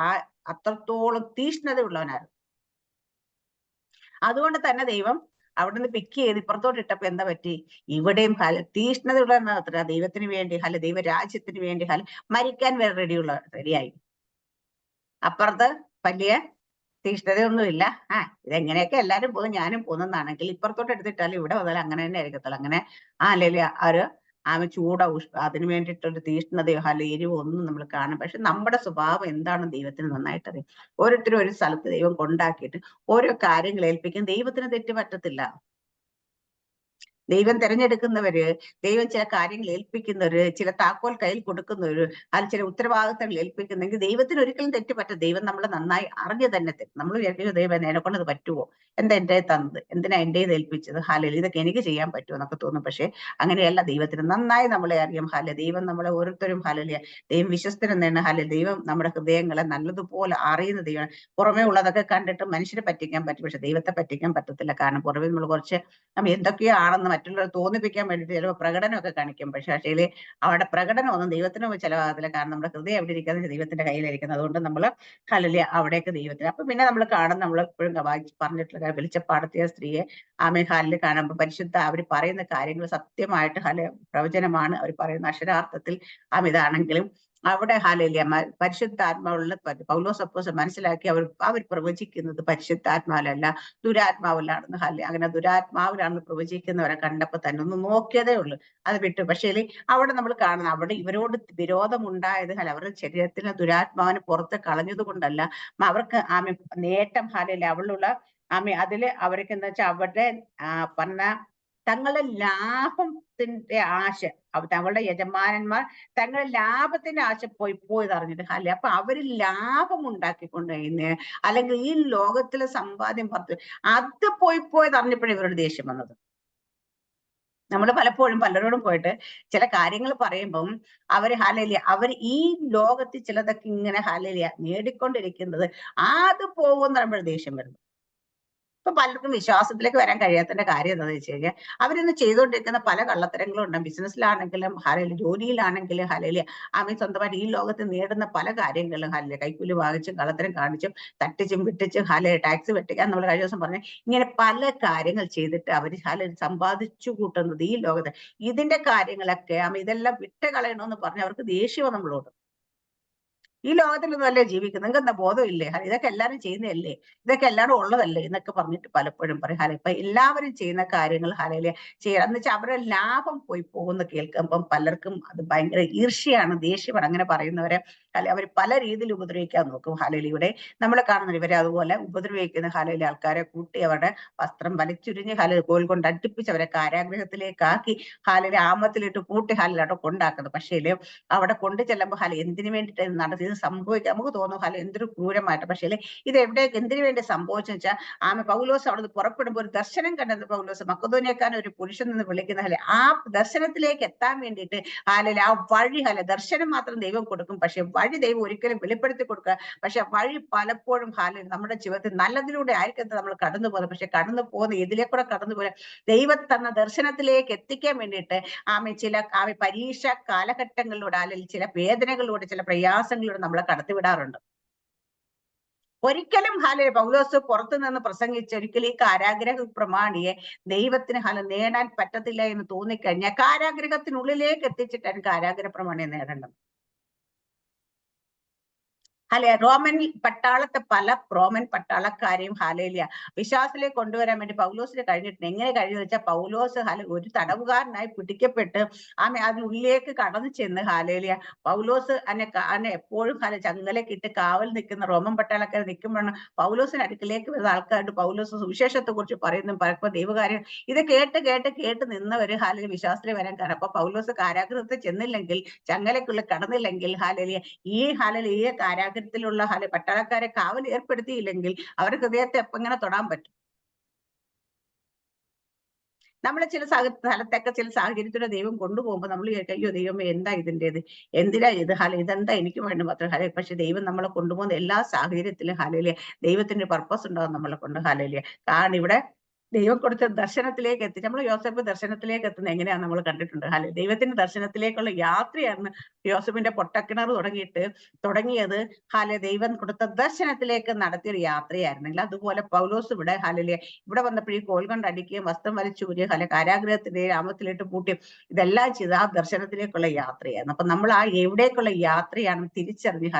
ആ അത്രത്തോളം തീഷ്ണത ഉള്ളവനായിരുന്നു. അതുകൊണ്ട് തന്നെ ദൈവം അവിടുന്ന് പിക്ക് ചെയ്ത് ഇപ്പുറത്തോട്ട് ഇട്ടപ്പോ എന്താ പറ്റി? ഇവിടെയും തീഷ്ണതയുള്ള ദൈവത്തിന് വേണ്ടി ദൈവരാജ്യത്തിന് വേണ്ടി മരിക്കാൻ വരെ റെഡിയായി. അപ്പുറത്ത് വലിയ തീഷ്ണതയൊന്നുമില്ല. ഇതെങ്ങനെയൊക്കെ എല്ലാരും പോകും ഞാനും പോകുന്നതാണെങ്കിൽ ഇപ്പുറത്തോട്ട് എടുത്തിട്ടാലും ഇവിടെ മുതൽ അങ്ങനെ തന്നെ ആയിരിക്കത്തുള്ളൂ. അങ്ങനെ അല്ലെങ്കിൽ ചൂട അതിന് വേണ്ടിയിട്ടൊരു തീഷ്ണതയോ എരിവോ ഒന്നും നമ്മൾ കാണും. പക്ഷെ നമ്മുടെ സ്വഭാവം എന്താണ് ദൈവത്തിന് നന്നായിട്ട് അറിയാം. ഓരോരുത്തരും ഒരു സ്ഥലത്ത് ദൈവം കൊണ്ടാക്കിയിട്ട് ഓരോ കാര്യങ്ങൾ ഏൽപ്പിക്കും. ദൈവത്തിന് തെറ്റ് പറ്റത്തില്ല. ദൈവം തിരഞ്ഞെടുക്കുന്നവര്, ദൈവം ചില കാര്യങ്ങൾ ഏൽപ്പിക്കുന്നവര്, ചില താക്കോൽ കയ്യിൽ കൊടുക്കുന്നവര്, ചില ഉത്തരവാദിത്തങ്ങൾ ഏൽപ്പിക്കുന്നെങ്കിൽ ദൈവത്തിന് ഒരിക്കലും തെറ്റ് പറ്റും. ദൈവം നമ്മളെ നന്നായി അറിഞ്ഞു തന്നെ തരും. നമ്മൾ വിചാരിക്കുന്നത് ദൈവം എന്നെ കൊണ്ടത് പറ്റുമോ, എന്താ എന്റെ തന്നത്, എന്തിനാ എന്റെ ഏൽപ്പിച്ചത്, ഇതൊക്കെ എനിക്ക് ചെയ്യാൻ പറ്റുമോ എന്നൊക്കെ തോന്നും. പക്ഷെ അങ്ങനെയല്ല, ദൈവത്തിന് നന്നായി നമ്മളെ അറിയാം. ദൈവം നമ്മളെ ഓരോരുത്തരും ദൈവം വിശ്വസ്തനെന്നാണ്. ദൈവം നമ്മുടെ ഹൃദയങ്ങളെ നല്ലതുപോലെ അറിയുന്ന ദൈവം. പുറമേ ഉള്ളതൊക്കെ കണ്ടിട്ട് മനുഷ്യരെ പറ്റിക്കാൻ പറ്റും, പക്ഷെ ദൈവത്തെ പറ്റിക്കാൻ പറ്റത്തില്ല. കാരണം പുറമേ നമ്മൾ കുറച്ച് എന്തൊക്കെയോ ആണെന്ന് മറ്റുള്ളവരെ തോന്നിപ്പിക്കാൻ വേണ്ടിയിട്ട് ചിലപ്പോൾ പ്രകടനമൊക്കെ കാണിക്കും. പക്ഷെ അവിടെ പ്രകടനമൊന്നും ദൈവത്തിനും ചിലവാകത്തില്ല. കാരണം നമ്മുടെ ഹൃദയം എവിടെ ഇരിക്കുന്നത് ദൈവത്തിന്റെ കയ്യിലിരിക്കുന്നത്. അതുകൊണ്ട് നമ്മൾ അവിടേക്ക് ദൈവത്തിന്. അപ്പൊ പിന്നെ നമ്മൾ കാണുന്ന, നമ്മൾ എപ്പോഴും പറഞ്ഞിട്ടുള്ള വെളിച്ചപ്പാടത്തിയ സ്ത്രീയെ ഹാലിൽ കാണുമ്പോൾ പരിശുദ്ധ അവർ പറയുന്ന കാര്യങ്ങൾ സത്യമായിട്ട് പ്രവചനമാണ്. അവർ പറയുന്ന അക്ഷരാർത്ഥത്തിൽ ഇതാണെങ്കിലും അവിടെ പരിശുദ്ധാത്മാവുള്ള പൗലോസ് അപ്പോസ്തലൻ മനസ്സിലാക്കി അവർ പ്രവചിക്കുന്നത് പരിശുദ്ധാത്മാവിലല്ല ദുരാത്മാവിലാണെന്ന്. അങ്ങനെ ദുരാത്മാവിലാണെന്ന് പ്രവചിക്കുന്നവരെ കണ്ടപ്പോ തന്നെ ഒന്ന് നോക്കിയതേ ഉള്ളൂ, അത് വിട്ടു. പക്ഷേ അവിടെ നമ്മൾ കാണുന്നത് അവിടെ ഇവരോട് വിരോധമുണ്ടായത് അവരുടെ ശരീരത്തിലെ ദുരാത്മാവിനെ പുറത്ത് കളഞ്ഞത് കൊണ്ടല്ല, അവർക്ക് നേട്ടം അവളുള്ള അതില് അവർക്ക് എന്താ വെച്ചാൽ അവരുടെ പറഞ്ഞ തങ്ങളുടെ ലാഭത്തിന്റെ ആശ, തങ്ങളുടെ യജമാനന്മാർ തങ്ങളുടെ ലാഭത്തിന്റെ ആശ പോയി അറിഞ്ഞിട്ട് അപ്പൊ അവര് ലാഭം ഉണ്ടാക്കിക്കൊണ്ട് അല്ലെങ്കിൽ ഈ ലോകത്തിലെ സമ്പാദ്യം അത് പോയത് അറിഞ്ഞപ്പോഴും ഇവരുടെ ദേഷ്യം വന്നത്. നമ്മൾ പലപ്പോഴും പലരോടും പോയിട്ട് ചില കാര്യങ്ങൾ പറയുമ്പം അവർ ഈ ലോകത്തിൽ ചിലതൊക്കെ ഇങ്ങനെ നേടിക്കൊണ്ടിരിക്കുന്നത് അത് പോകുന്ന പറയുമ്പോൾ ദേഷ്യം വരുന്നു. ഇപ്പൊ പലർക്കും വിശ്വാസത്തിലേക്ക് വരാൻ കഴിയാത്തതിന്റെ കാര്യം എന്താണെന്ന് വെച്ച് കഴിഞ്ഞാൽ അവരിന്ന് ചെയ്തുകൊണ്ടിരിക്കുന്ന പല കള്ളത്തരങ്ങളും ഉണ്ട്. ബിസിനസ്സിലാണെങ്കിലും ജോലിയിലാണെങ്കിലും സ്വന്തമായിട്ട് ഈ ലോകത്ത് നേടുന്ന പല കാര്യങ്ങളും കൈക്കൂലി വാങ്ങിച്ചും കള്ളത്തരം കാണിച്ചും തട്ടിച്ചും വിട്ടിച്ചും ടാക്സ് വെട്ടിക്കാൻ നമ്മൾ കഴിഞ്ഞ ദിവസം പറഞ്ഞു. ഇങ്ങനെ പല കാര്യങ്ങൾ ചെയ്തിട്ട് അവർ സമ്പാദിച്ചു കൂട്ടുന്നത് ഈ ലോകത്ത്. ഇതിന്റെ കാര്യങ്ങളൊക്കെ ഇതെല്ലാം വിട്ട് കളയണമെന്ന് പറഞ്ഞ് അവർക്ക് ദേഷ്യമാണ് നമ്മളോട്. ഈ ലോകത്തിലൊന്നും അല്ലേ ജീവിക്കുന്നത്, നിങ്ങൾക്ക് എന്താ ബോധമില്ലേ, ഇതൊക്കെ എല്ലാവരും ചെയ്യുന്നതല്ലേ, ഇതൊക്കെ എല്ലാവരും ഉള്ളതല്ലേ എന്നൊക്കെ പറഞ്ഞിട്ട് പലപ്പോഴും പറയും. ഇപ്പൊ എല്ലാവരും ചെയ്യുന്ന കാര്യങ്ങൾ ചെയ്യാം എന്ന് വെച്ചാൽ അവരുടെ ലാഭം പോകുന്ന കേൾക്കുമ്പം പലർക്കും അത് ഭയങ്കര ഈർഷ്യയാണ്, ദേഷ്യമാണ്. അങ്ങനെ പറയുന്നവരെ അവർ പല രീതിയിൽ ഉപദ്രവിക്കാൻ നോക്കും. ഇവിടെ നമ്മൾ കാണുന്നത് ഇവരെ അതുപോലെ ഉപദ്രവിക്കുന്ന ആൾക്കാരെ കൂട്ടി അവരുടെ വസ്ത്രം വലിച്ചുരിഞ്ഞ് കോൽ കൊണ്ട് അടുപ്പിച്ച് അവരെ കാരാഗ്രഹത്തിലേക്കാക്കി ആമത്തിലിട്ട് കൂട്ടി അവിടെ കൊണ്ടാക്കുന്നത്. പക്ഷേ അവിടെ കൊണ്ടു ചെല്ലുമ്പോൾ എന്തിനു വേണ്ടിയിട്ട് നടത്തി സംഭവിക്കാം നമുക്ക് തോന്നും എന്തൊരു ക്രൂരമായിട്ട്. പക്ഷേ ഇത് എന്തിനു വേണ്ടി സംഭവിച്ചു വെച്ചാൽ പൗലോസ് അവിടെ പുറപ്പെടുമ്പോൾ ഒരു ദർശനം കണ്ടത്. പൗലോസ് മക്കദോന്യക്കാരൻ ഒരു പുരുഷൻ നിന്ന് വിളിക്കുന്ന ആ ദർശനത്തിലേക്ക് എത്താൻ വേണ്ടിയിട്ട് ആ വഴി ദർശനം മാത്രം ദൈവം കൊടുക്കും, പക്ഷെ വഴി ദൈവം ഒരിക്കലും വെളിപ്പെടുത്തി കൊടുക്കുക. പക്ഷെ വഴി പലപ്പോഴും നമ്മുടെ ജീവിതത്തിൽ നല്ലതിലൂടെ ആയിരിക്കും നമ്മൾ കടന്നു പോകുന്നത്. പക്ഷെ കടന്നു പോകുന്ന ഇതിലേക്കൂടെ കടന്നു പോലെ ദൈവം തന്ന ദർശനത്തിലേക്ക് എത്തിക്കാൻ വേണ്ടിയിട്ട് ചില പരീക്ഷ കാലഘട്ടങ്ങളിലൂടെ അല്ലെങ്കിൽ ചില വേദനകളിലൂടെ ചില പ്രയാസങ്ങളിലൂടെ നമ്മളെ കടത്തിവിടാറുണ്ട്. ഒരിക്കലും പൗലോസ് പുറത്തു നിന്ന് പ്രസംഗിച്ച് ഒരിക്കലും ഈ കാരാഗ്രഹ പ്രമാണിയെ ദൈവത്തിന് നേടാൻ പറ്റത്തില്ല എന്ന് തോന്നിക്കഴിഞ്ഞാൽ കാരാഗ്രഹത്തിനുള്ളിലേക്ക് എത്തിച്ചിട്ടാണ് കാരാഗ്രഹ പ്രമാണിയെ നേടേണ്ടത്. അല്ലെ റോമൻ പട്ടാളത്തെ പല റോമൻ പട്ടാളക്കാരെയും ഹാലേലിയ വിശ്വാസത്തിലേക്ക് കൊണ്ടുവരാൻ വേണ്ടി പൗലോസിന് കഴിഞ്ഞിട്ടുണ്ട്. എങ്ങനെ കഴിഞ്ഞെന്ന് വെച്ചാൽ പൗലോസ് ഒരു തടവുകാരനായി പിടിക്കപ്പെട്ട് അതിനുള്ളിലേക്ക് കടന്നു ചെന്ന് ഹാലേലിയ പൗലോസ് അന്നെ എപ്പോഴും ചങ്ങലൊക്കെ ഇട്ട് കാവൽ നിൽക്കുന്ന റോമൻ പട്ടാളക്കാർ നിൽക്കുമ്പോഴാണ് പൗലോസിന് അടുക്കിലേക്ക് വരുന്ന ആൾക്കാരുടെ പൗലോസ് സുവിശേഷത്തെ കുറിച്ച് പറയുന്നു പലപ്പോൾ ദൈവകാര്യം ഇത് കേട്ട് നിന്നവര് ഹാലേലിയ വിശ്വാസത്തിൽ വരാൻ കാരണം. അപ്പൊ പൗലോസ് കാരാഗൃഹത്തിൽ ചെന്നില്ലെങ്കിൽ ചങ്ങലക്കുള്ളിൽ കടന്നില്ലെങ്കിൽ ഹാലേലിയ ഈ കാരാഗ്രഹത്തിലുള്ള പട്ടാളക്കാരെ കാവൽ ഏർപ്പെടുത്തിയില്ലെങ്കിൽ അവരുടെ ഹൃദയത്തെ എപ്പം ഇങ്ങനെ തൊടാൻ പറ്റും. നമ്മളെ ചില സ്ഥലത്തൊക്കെ ചില സാഹചര്യത്തിലൂടെ ദൈവം കൊണ്ടുപോകുമ്പോൾ നമ്മൾ അയ്യോ ദൈവമേ എന്താ ഇതിൻ്റെത്, എന്തിനാ ഇത് ഇതെന്താ എനിക്ക് വേണ്ടി മാത്രം പക്ഷെ ദൈവം നമ്മളെ കൊണ്ടുപോകുന്ന എല്ലാ സാഹചര്യത്തിലും ഹാലേലിയ ദൈവത്തിന്റെ പർപ്പസ് ഉണ്ടാവും നമ്മളെ കൊണ്ട് ഹാലേലിയ. കാരണം ഇവിടെ ദൈവം കൊടുത്ത ദർശനത്തിലേക്ക് എത്തി. നമ്മൾ യോസഫ് ദർശനത്തിലേക്ക് എത്തുന്നത് എങ്ങനെയാണ് നമ്മൾ കണ്ടിട്ടുണ്ട്. ദൈവത്തിന്റെ ദർശനത്തിലേക്കുള്ള യാത്രയാണ് യോസഫിന്റെ പൊട്ടക്കിണർ തുടങ്ങിയത് ദൈവം കൊടുത്ത ദർശനത്തിലേക്ക് നടത്തിയൊരു യാത്രയായിരുന്നെങ്കിൽ അതുപോലെ പൗലോസ് ഇവിടെ വന്നപ്പോൾ ഈ കോൽ കൊണ്ട് അടിക്കുകയും വസ്ത്രം വലിച്ചൂരി കാരാഗ്രഹത്തിന്റെ രാമത്തിലിട്ട് പൂട്ടി ഇതെല്ലാം ചെയ്ത് ആ ദർശനത്തിലേക്കുള്ള യാത്രയായിരുന്നു. അപ്പൊ നമ്മൾ ആ എവിടേക്കുള്ള യാത്രയാണ് തിരിച്ചറിഞ്ഞ്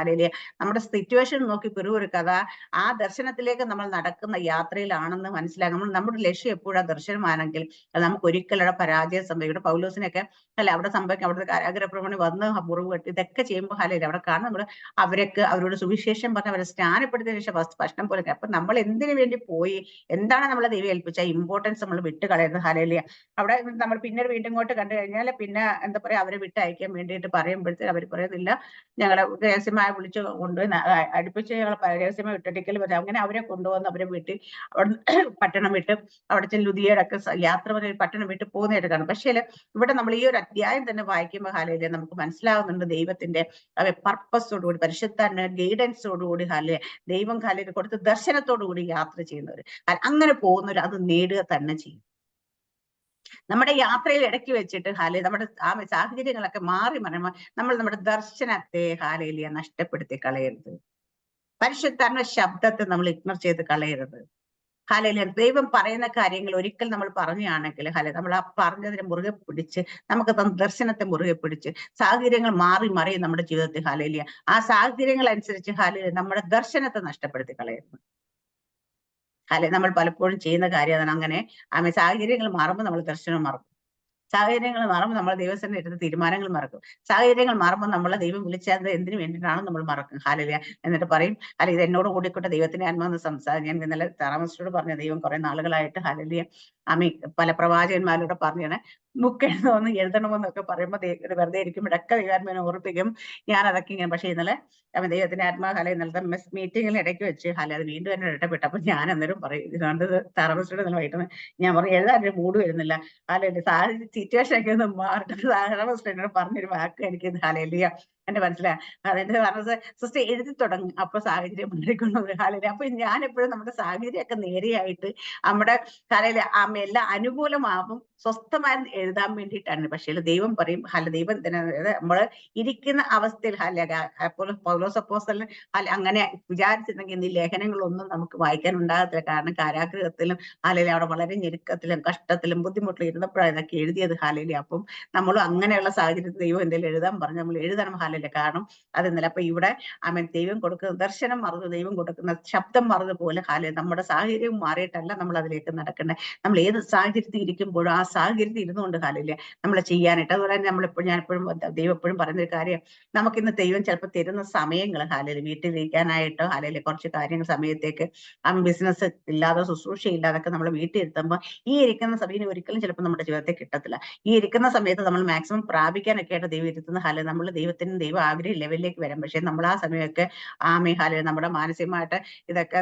നമ്മുടെ സിറ്റുവേഷൻ നോക്കി പിറുപിറുക്കാതെ ആ ദർശനത്തിലേക്ക് നമ്മൾ നടക്കുന്ന യാത്രയിലാണെന്ന് മനസ്സിലാകും. നമ്മുടെ ലക്ഷ്യം എപ്പോഴാ ദർശനമാണെങ്കിൽ അത് നമുക്ക് ഒരിക്കലും അവിടെ പരാജയം സംഭവിക്കും. പൗലോസിനൊക്കെ അവിടെ സംഭവിക്കും. അവിടുത്തെ കാരാഗ്രഹപ്രമണി വന്ന് മുറിവ് കെട്ടി ഇതൊക്കെ ചെയ്യുമ്പോൾ അവിടെ കാണും നമ്മൾ അവരോട് സുവിശേഷം പറഞ്ഞ് അവരെ സ്നാനപ്പെടുത്തിയതിനു ശേഷം ഭക്ഷണം പോലെ. അപ്പൊ നമ്മൾ എന്തിനു വേണ്ടി പോയി, എന്താണ് നമ്മളെ ദൈവം ഏൽപ്പിച്ച ഇമ്പോർട്ടൻസ് നമ്മൾ വിട്ട് കളയുന്നത്. ഹാലേലിയ അവിടെ നമ്മൾ പിന്നീട് വീണ്ടും ഇങ്ങോട്ട് കണ്ടു കഴിഞ്ഞാൽ പിന്നെ എന്താ പറയാ അവരെ വിട്ടയക്കാൻ വേണ്ടിയിട്ട് പറയുമ്പോഴത്തേക്ക് അവർ പറയുന്നില്ല, ഞങ്ങളെ രഹസ്യമായ വിളിച്ച് കൊണ്ടുപോയി അടുപ്പിച്ച് ഞങ്ങൾ രഹസ്യമായി വിട്ടടിക്കൽ വരെ അങ്ങനെ അവരെ കൊണ്ടുവന്ന് അവരെ വീട്ടിൽ അവിടെ പട്ടണം വിട്ട് അവിടെ ലുദിയടൊക്കെ യാത്ര പറഞ്ഞ പട്ടണം വിട്ട് പോകുന്നതായിട്ട് കാണും. പക്ഷേ ഇവിടെ നമ്മൾ ഈ ഒരു അധ്യായം തന്നെ വായിക്കുമ്പോൾ ഹാലേലിയ നമുക്ക് മനസ്സിലാവുന്നുണ്ട് ദൈവത്തിന്റെ പർപ്പസോടുകൂടി പരിശുദ്ധാത്മ ഗൈഡൻസോടുകൂടി ദൈവം കൊടുത്ത ദർശനത്തോടുകൂടി യാത്ര ചെയ്യുന്നവർ അങ്ങനെ പോകുന്നവർ അത് നേടുക തന്നെ ചെയ്യും. നമ്മുടെ യാത്രയിൽ ഇടയ്ക്ക് വെച്ചിട്ട് നമ്മുടെ ആ സാഹചര്യങ്ങളൊക്കെ മാറി മറിയുമ്പോൾ നമ്മൾ നമ്മുടെ ദർശനത്തെ ഹാലേലിയ നഷ്ടപ്പെടുത്തി കളയരുത്. പരിശുദ്ധാത്മ ശബ്ദത്തെ നമ്മൾ ഇഗ്നോർ ചെയ്ത് കളയരുത്. ഹാലേലിയ ദൈവം പറയുന്ന കാര്യങ്ങൾ ഒരിക്കൽ നമ്മൾ പറഞ്ഞാണെങ്കിൽ നമ്മൾ ആ പറഞ്ഞതിനെ മുറുകെ പിടിച്ച് നമുക്ക് ദർശനത്തെ മുറുകെ പിടിച്ച് സാഹചര്യങ്ങൾ മാറി മറിയും നമ്മുടെ ജീവിതത്തിൽ ഹാലേലിയ ആ സാഹചര്യങ്ങൾ അനുസരിച്ച് ഹാലേലിയ നമ്മുടെ ദർശനത്തെ നഷ്ടപ്പെടുത്തി കളയുന്നു. നമ്മൾ പലപ്പോഴും ചെയ്യുന്ന കാര്യം അങ്ങനെ സാഹചര്യങ്ങൾ മാറുമ്പോൾ നമ്മൾ ദർശനം മറക്കും. സാഹചര്യങ്ങൾ മാറുമ്പോൾ നമ്മൾ ദൈവസന്നിധി എടുത്ത തീരുമാനങ്ങൾ മറക്കും. സാഹചര്യങ്ങൾ മാറുമ്പോൾ നമ്മളെ ദൈവം വിളിച്ചത് എന്തിനു വേണ്ടിയിട്ടാണ് നമ്മൾ മറക്കും. ഹാലേലിയ എന്നിട്ട് പറയും ഇത് എന്നോട് കൂടിക്കൂട്ട ദൈവത്തിന്റെ ആത്മാവെന്ന് സംസാരിക്കും. ഞാൻ ഇന്നലെ താമസിച്ചോട് പറഞ്ഞ ദൈവം കുറെ നാളുകളായിട്ട് ഹാലേലിയ പല പ്രവാചകന്മാരോട് പറഞ്ഞാണ് ബുക്ക് എഴുതണമെന്നൊക്കെ പറയുമ്പോൾ വെറുതെ ഇരിക്കുമ്പോഴൊക്കെ ദൈവാത്മാവിനെ ഓർപ്പിക്കും. ഞാൻ അതൊക്കെ ഇങ്ങനെ പക്ഷെ ഇന്നലെ ദൈവത്തിന്റെ ആത്മാ ഇന്നലത്തെ മീറ്റിങ്ങിൽ ഇടയ്ക്ക് വെച്ച് അത് വീണ്ടും എന്നെ ഇടപെട്ടു. അപ്പൊ ഞാൻ അന്നേരം പറയും ഇതുകൊണ്ട് താമസിച്ചോട് ഇന്നലെ വൈകിട്ട് ഞാൻ പറഞ്ഞു എഴുതാനൊരു മൂഡ് വരുന്നില്ല. സാഹചര്യം സിറ്റുവേഷൻ ഒക്കെ ഒന്ന് മാറട്ടെ എന്നോട് പറഞ്ഞൊരു വാക്ക് എനിക്ക് ഹാലേലിയ എന്റെ മനസ്സിലായി. അതെന്റെ പറഞ്ഞത് സിസ്റ്റർ എഴുതി തുടങ്ങും അപ്പൊ സാഹചര്യം മാറിക്കൊണ്ടത് ഹാലേലിയ. അപ്പൊ ഞാൻ എപ്പോഴും നമ്മുടെ സാഹചര്യമൊക്കെ നേരെയായിട്ട് നമ്മുടെ ഹാലേലിയ എല്ലാം അനുകൂലമാകും സ്വസ്ഥമായി എഴുതാൻ വേണ്ടിയിട്ടാണ്. പക്ഷേ ദൈവം പറയും ദൈവം നമ്മള് ഇരിക്കുന്ന അവസ്ഥയിൽ പൗലോസ് അപ്പോസ്തലൻ അങ്ങനെ വിചാരിച്ചിരുന്നെങ്കിൽ ഈ ലേഖനങ്ങളൊന്നും നമുക്ക് വായിക്കാൻ ഉണ്ടാകത്തില്ല. കാരണം കാരാഗ്രഹത്തിലും ഹാലേലിയ അവിടെ വളരെ ഞെരുക്കത്തിലും കഷ്ടത്തിലും ബുദ്ധിമുട്ടിലും ഇരുന്നപ്പോഴാണ് ഇതൊക്കെ എഴുതിയത് ഹാലേലിയ. അപ്പം നമ്മളും അങ്ങനെയുള്ള സാഹചര്യത്തിൽ ദൈവം എന്തെങ്കിലും എഴുതാൻ പറഞ്ഞ് നമ്മൾ എഴുതണം ഹാലേലിയ. കാരണം അത് ഇന്നലെ അപ്പൊ ഇവിടെ ദൈവം കൊടുക്കുന്ന ദർശനം മറന്നു, ദൈവം കൊടുക്കുന്ന ശബ്ദം മറന്നുപോലെ നമ്മുടെ സാഹചര്യം മാറിയിട്ടല്ല നമ്മൾ അതിലേക്ക് നടക്കേണ്ടത്. നമ്മൾ ഏത് സാഹചര്യത്തിൽ ഇരിക്കുമ്പോഴും ആ സാഹചര്യത്തിൽ ഇരുന്നുകൊണ്ട് ഹാലേലിയ നമ്മൾ ചെയ്യാനായിട്ട്. അതുപോലെ തന്നെ ഞാനെപ്പോഴും ദൈവം എപ്പോഴും പറയുന്നൊരു കാര്യം നമുക്കിന്ന് ദൈവം ചിലപ്പോൾ തരുന്ന സമയങ്ങൾ ഹാലേലിയ വീട്ടിലിരിക്കാനായിട്ടോ ഹാലേലിയ കുറച്ച് കാര്യങ്ങൾ സമയത്തേക്ക് ബിസിനസ് ഇല്ലാതെ ശുശ്രൂഷ ഇല്ലാതൊക്കെ നമ്മൾ വീട്ടിൽ ഇരുത്തുമ്പോൾ ഈ ഇരിക്കുന്ന സമയം ഒരിക്കലും ചിലപ്പോൾ നമ്മുടെ ജീവിതത്തിൽ കിട്ടത്തില്ല. ഈ ഇരിക്കുന്ന സമയത്ത് നമ്മൾ മാക്സിമം പ്രാപിക്കാനൊക്കെ ആയിട്ട് ദൈവം ഇരുത്തുന്ന ഹാലേലിയ നമ്മൾ ദൈവത്തിന് ദൈവം ആഗ്രഹ ലെവലിലേക്ക് വരാം. പക്ഷെ നമ്മൾ ആ സമയമൊക്കെ ഹാലേലിയ നമ്മുടെ മാനസികമായിട്ട് ഇതൊക്കെ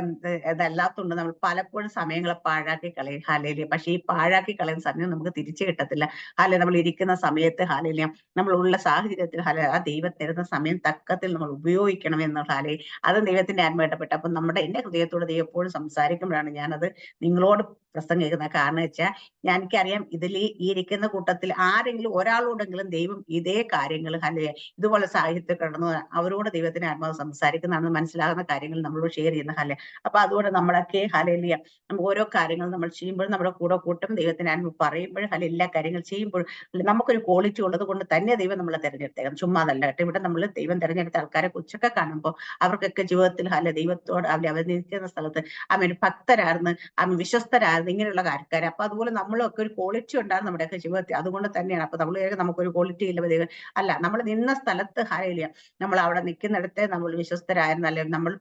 ഇതല്ലാത്തതുകൊണ്ട് നമ്മൾ പലപ്പോഴും സമയങ്ങളെ പാഴാക്കി കളയും ഹാലേലിയ. പക്ഷെ ഈ പാഴാക്കി കളയുന്ന സമയം നമുക്ക് തിരിച്ചു കിട്ടത്തില്ല ഹാലേലിയ. നമ്മൾ ഇരിക്കുന്ന സമയത്ത് ഹാലേലിയ നമ്മളുള്ള സാഹചര്യത്തിൽ ആ ദൈവം തരുന്ന സമയം തക്കത്തിൽ നമ്മൾ ഉപയോഗിക്കണം എന്നുള്ള ഹാലേലിയ അത് ദൈവത്തിന്റെ ആത്മായിട്ടപ്പെട്ടു. അപ്പൊ എന്റെ ഹൃദയത്തോട് ദൈവം എപ്പോഴും സംസാരിക്കുമ്പോഴാണ് ഞാനത് നിങ്ങളോട് പ്രസംഗിക്കുന്ന കാരണം വെച്ചാൽ എനിക്കറിയാം ഇതിൽ ഈ ഇരിക്കുന്ന കൂട്ടത്തിൽ ആരെങ്കിലും ഒരാളോടെങ്കിലും ദൈവം ഇതേ കാര്യങ്ങൾ ഹല്ലേലൂയ ഇതുപോലെ സാഹിത്യം കടന്നു അവരോട് ദൈവത്തിന് ആത്മാവ് സംസാരിക്കുന്നതാണെന്ന് മനസ്സിലാകുന്ന കാര്യങ്ങൾ നമ്മളോട് ഷെയർ ചെയ്യുന്ന ഹല്ലെ. അപ്പൊ അതുകൊണ്ട് നമ്മളൊക്കെ ഹല്ലേലൂയ നമുക്ക് ഓരോ കാര്യങ്ങൾ നമ്മൾ ചെയ്യുമ്പോഴും നമ്മുടെ കൂടെ കൂട്ടും ദൈവത്തിന് ആത്മാവ് പറയുമ്പോഴും ഹല്ലെ എല്ലാ കാര്യങ്ങൾ ചെയ്യുമ്പോഴും നമുക്കൊരു ക്വാളിറ്റി ഉള്ളത് കൊണ്ട് തന്നെ ദൈവം നമ്മളെ തെരഞ്ഞെടുത്തേക്കാം. ചുമ്മാതല്ല കേട്ടോ. ഇവിടെ നമ്മൾ ദൈവം തെരഞ്ഞെടുത്ത ആൾക്കാരെ കുറിച്ചൊക്കെ കാണുമ്പോൾ അവർക്കൊക്കെ ജീവിതത്തിൽ ഹല്ലെ ദൈവത്തോട് അവർ നിൽക്കുന്ന സ്ഥലത്ത് അവൻ ഭക്തരായിരുന്നു, അവൻ വിശ്വസ്തരായിരുന്നു, ഇങ്ങനെയുള്ള കാര്യക്കാർ. അപ്പൊ അതുപോലെ നമ്മളൊക്കെ ഒരു ക്വാളിറ്റി ഉണ്ടായിരുന്നു നമ്മുടെയൊക്കെ ജീവിതത്തിൽ. അതുകൊണ്ട് തന്നെയാണ് അപ്പൊ നമ്മൾ നമുക്കൊരു ക്വാളിറ്റി ഇല്ല ദൈവം അല്ല, നമ്മൾ നിന്ന സ്ഥലത്ത് ഹല്ലേലൂയ നമ്മൾ അവിടെ നിൽക്കുന്നിടത്തെ നമ്മൾ വിശ്വസ്തരായിരുന്നു, അല്ലെങ്കിൽ നമ്മൾ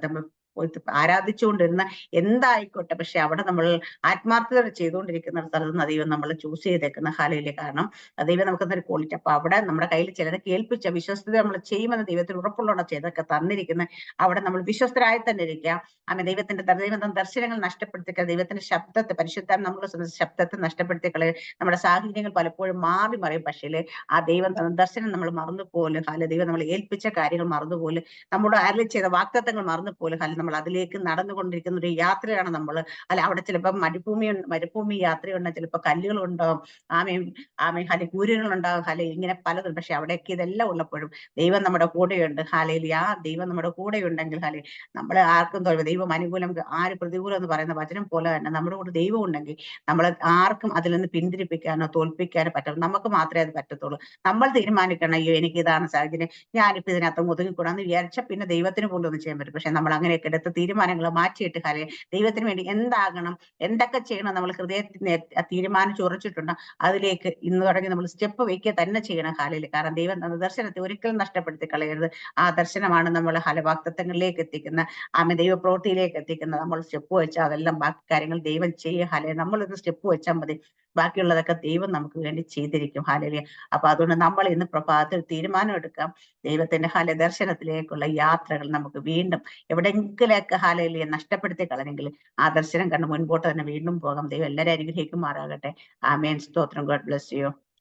നമ്മൾ ആരാധിച്ചുകൊണ്ടിരുന്ന എന്തായിക്കോട്ടെ, പക്ഷെ അവിടെ നമ്മൾ ആത്മാർത്ഥത ചെയ്തുകൊണ്ടിരിക്കുന്ന സ്ഥലത്ത് ദൈവം നമ്മൾ ചൂസ് ചെയ്തേക്കുന്ന ഹല്ലേലൂയ. കാരണം ദൈവം നമുക്ക് ഒരു ക്വാളിറ്റി. അപ്പൊ അവിടെ നമ്മുടെ കയ്യിൽ ചിലരെ കേൾപ്പിച്ച വിശ്വസ്തത നമ്മൾ ചെയ്യുമെന്ന് ദൈവത്തിന് ഉറപ്പുള്ളതാണ് ചെയ്തൊക്കെ തന്നിരിക്കുന്നത്. അവിടെ നമ്മൾ വിശ്വസ്തരായി തന്നെ ഇരിക്കുക. ആമേൻ. ദൈവത്തിന്റെ ദർശനങ്ങൾ നഷ്ടപ്പെടുത്തിക്കളെ, ദൈവത്തിന്റെ ശബ്ദത്തെ പരിശുദ്ധ നമ്മുടെ ശബ്ദത്തെ നഷ്ടപ്പെടുത്തിക്കളെ. നമ്മുടെ സാഹചര്യങ്ങൾ പലപ്പോഴും മാറി മറിയും, പക്ഷേ ആ ദൈവം ദർശനം നമ്മൾ മറന്നുപോലും അല്ലെ, ദൈവം നമ്മൾ ഏൽപ്പിച്ച കാര്യങ്ങൾ മറന്നുപോലും, നമ്മുടെ അരളി ചെയ്ത വാഗ്ദത്തങ്ങൾ മറന്നുപോലും അല്ലെ, നമ്മൾ അതിലേക്ക് നടന്നുകൊണ്ടിരിക്കുന്ന ഒരു യാത്രയാണ് നമ്മൾ. അല്ല, അവിടെ ചിലപ്പോൾ മരുഭൂമി യാത്രയുണ്ടാകും, ചിലപ്പോൾ കല്ലുകളുണ്ടാവും, ആമേൻ ഹല്ലെ, കൂരുകളുണ്ടാകും ഹല്ലെ, ഇങ്ങനെ പലതും. പക്ഷെ അവിടേക്ക് ഇതെല്ലാം ഉള്ളപ്പോഴും ദൈവം നമ്മുടെ കൂടെയുണ്ട് ഹല്ലേലൂയ. ആ ദൈവം നമ്മുടെ കൂടെയുണ്ടെങ്കിൽ ഹല്ലെ നമ്മൾ ആർക്കും തോൽവി, ദൈവം അനുകൂലം ആര് പ്രതികൂലം എന്ന് പറയുന്ന വചനം പോലെ തന്നെ നമ്മുടെ കൂടെ ദൈവം ഉണ്ടെങ്കിൽ നമ്മൾ ആർക്കും അതിൽ നിന്ന് പിന്തിരിപ്പിക്കാനോ തോൽപ്പിക്കാനോ പറ്റും. നമുക്ക് മാത്രമേ അത് പറ്റത്തുള്ളൂ. നമ്മൾ തീരുമാനിക്കണം, അയ്യോ എനിക്ക് ഇതാണ് സാഹചര്യം, ഞാനിപ്പോ ഇതിനകത്ത് ഒതുങ്ങിക്കൂടാന്ന് വിചാരിച്ചാൽ പിന്നെ ദൈവത്തിന് പോലും ഒന്നും ചെയ്യാൻ പറ്റും. പക്ഷെ നമ്മൾ അങ്ങനെയൊക്കെ എടുത്ത് തീരുമാനങ്ങൾ മാറ്റിയിട്ട് ഹല്ലെ ദൈവത്തിന് വേണ്ടി എന്താകണം, എന്തൊക്കെ ചെയ്യണം, നമ്മൾ ഹൃദയത്തിന് തീരുമാനിച്ചുറച്ചിട്ടുണ്ട് അതിലേക്ക് ഇന്ന് തുടങ്ങി നമ്മൾ സ്റ്റെപ്പ് വയ്ക്കുക തന്നെ ചെയ്യണം ഹല്ലേലൂയ. കാരണം ദൈവം തന്ന ദർശനത്തെ ഒരിക്കലും നഷ്ടപ്പെടുത്തി കളയരുത്. ആ ദർശനമാണ് നമ്മൾ വാഗ്ദത്തങ്ങളിലേക്ക് എത്തിക്കുന്ന, ദൈവ പ്രവൃത്തിയിലേക്ക് എത്തിക്കുന്നത്. നമ്മൾ സ്റ്റെപ്പ് വെച്ചാൽ അതെല്ലാം ബാക്കി കാര്യങ്ങൾ ദൈവം ചെയ്യുക ഹല്ലേലൂയ. നമ്മളൊരു സ്റ്റെപ്പ് വെച്ചാൽ മതി, ബാക്കിയുള്ളതൊക്കെ ദൈവം നമുക്ക് വേണ്ടി ചെയ്തിരിക്കും ഹല്ലേലൂയ. അപ്പൊ അതുകൊണ്ട് നമ്മൾ ഇന്ന് പ്രഭാതത്തിൽ തീരുമാനം എടുക്കാം, ദൈവത്തിന്റെ ദർശനത്തിലേക്കുള്ള യാത്രകൾ നമുക്ക് വീണ്ടും എവിടെയെങ്കിലൊക്കെ ഹല്ലേലൂയ നഷ്ടപ്പെടുത്തി കളഞ്ഞെങ്കിൽ ആ ദർശനം കണ്ട് മുൻപോട്ട് തന്നെ വീണ്ടും പോകാം. ദൈവം എല്ലാവരും അനുഗ്രഹിക്കുമാറാകട്ടെ. ആമേൻ. സ്തോത്രം. God bless you.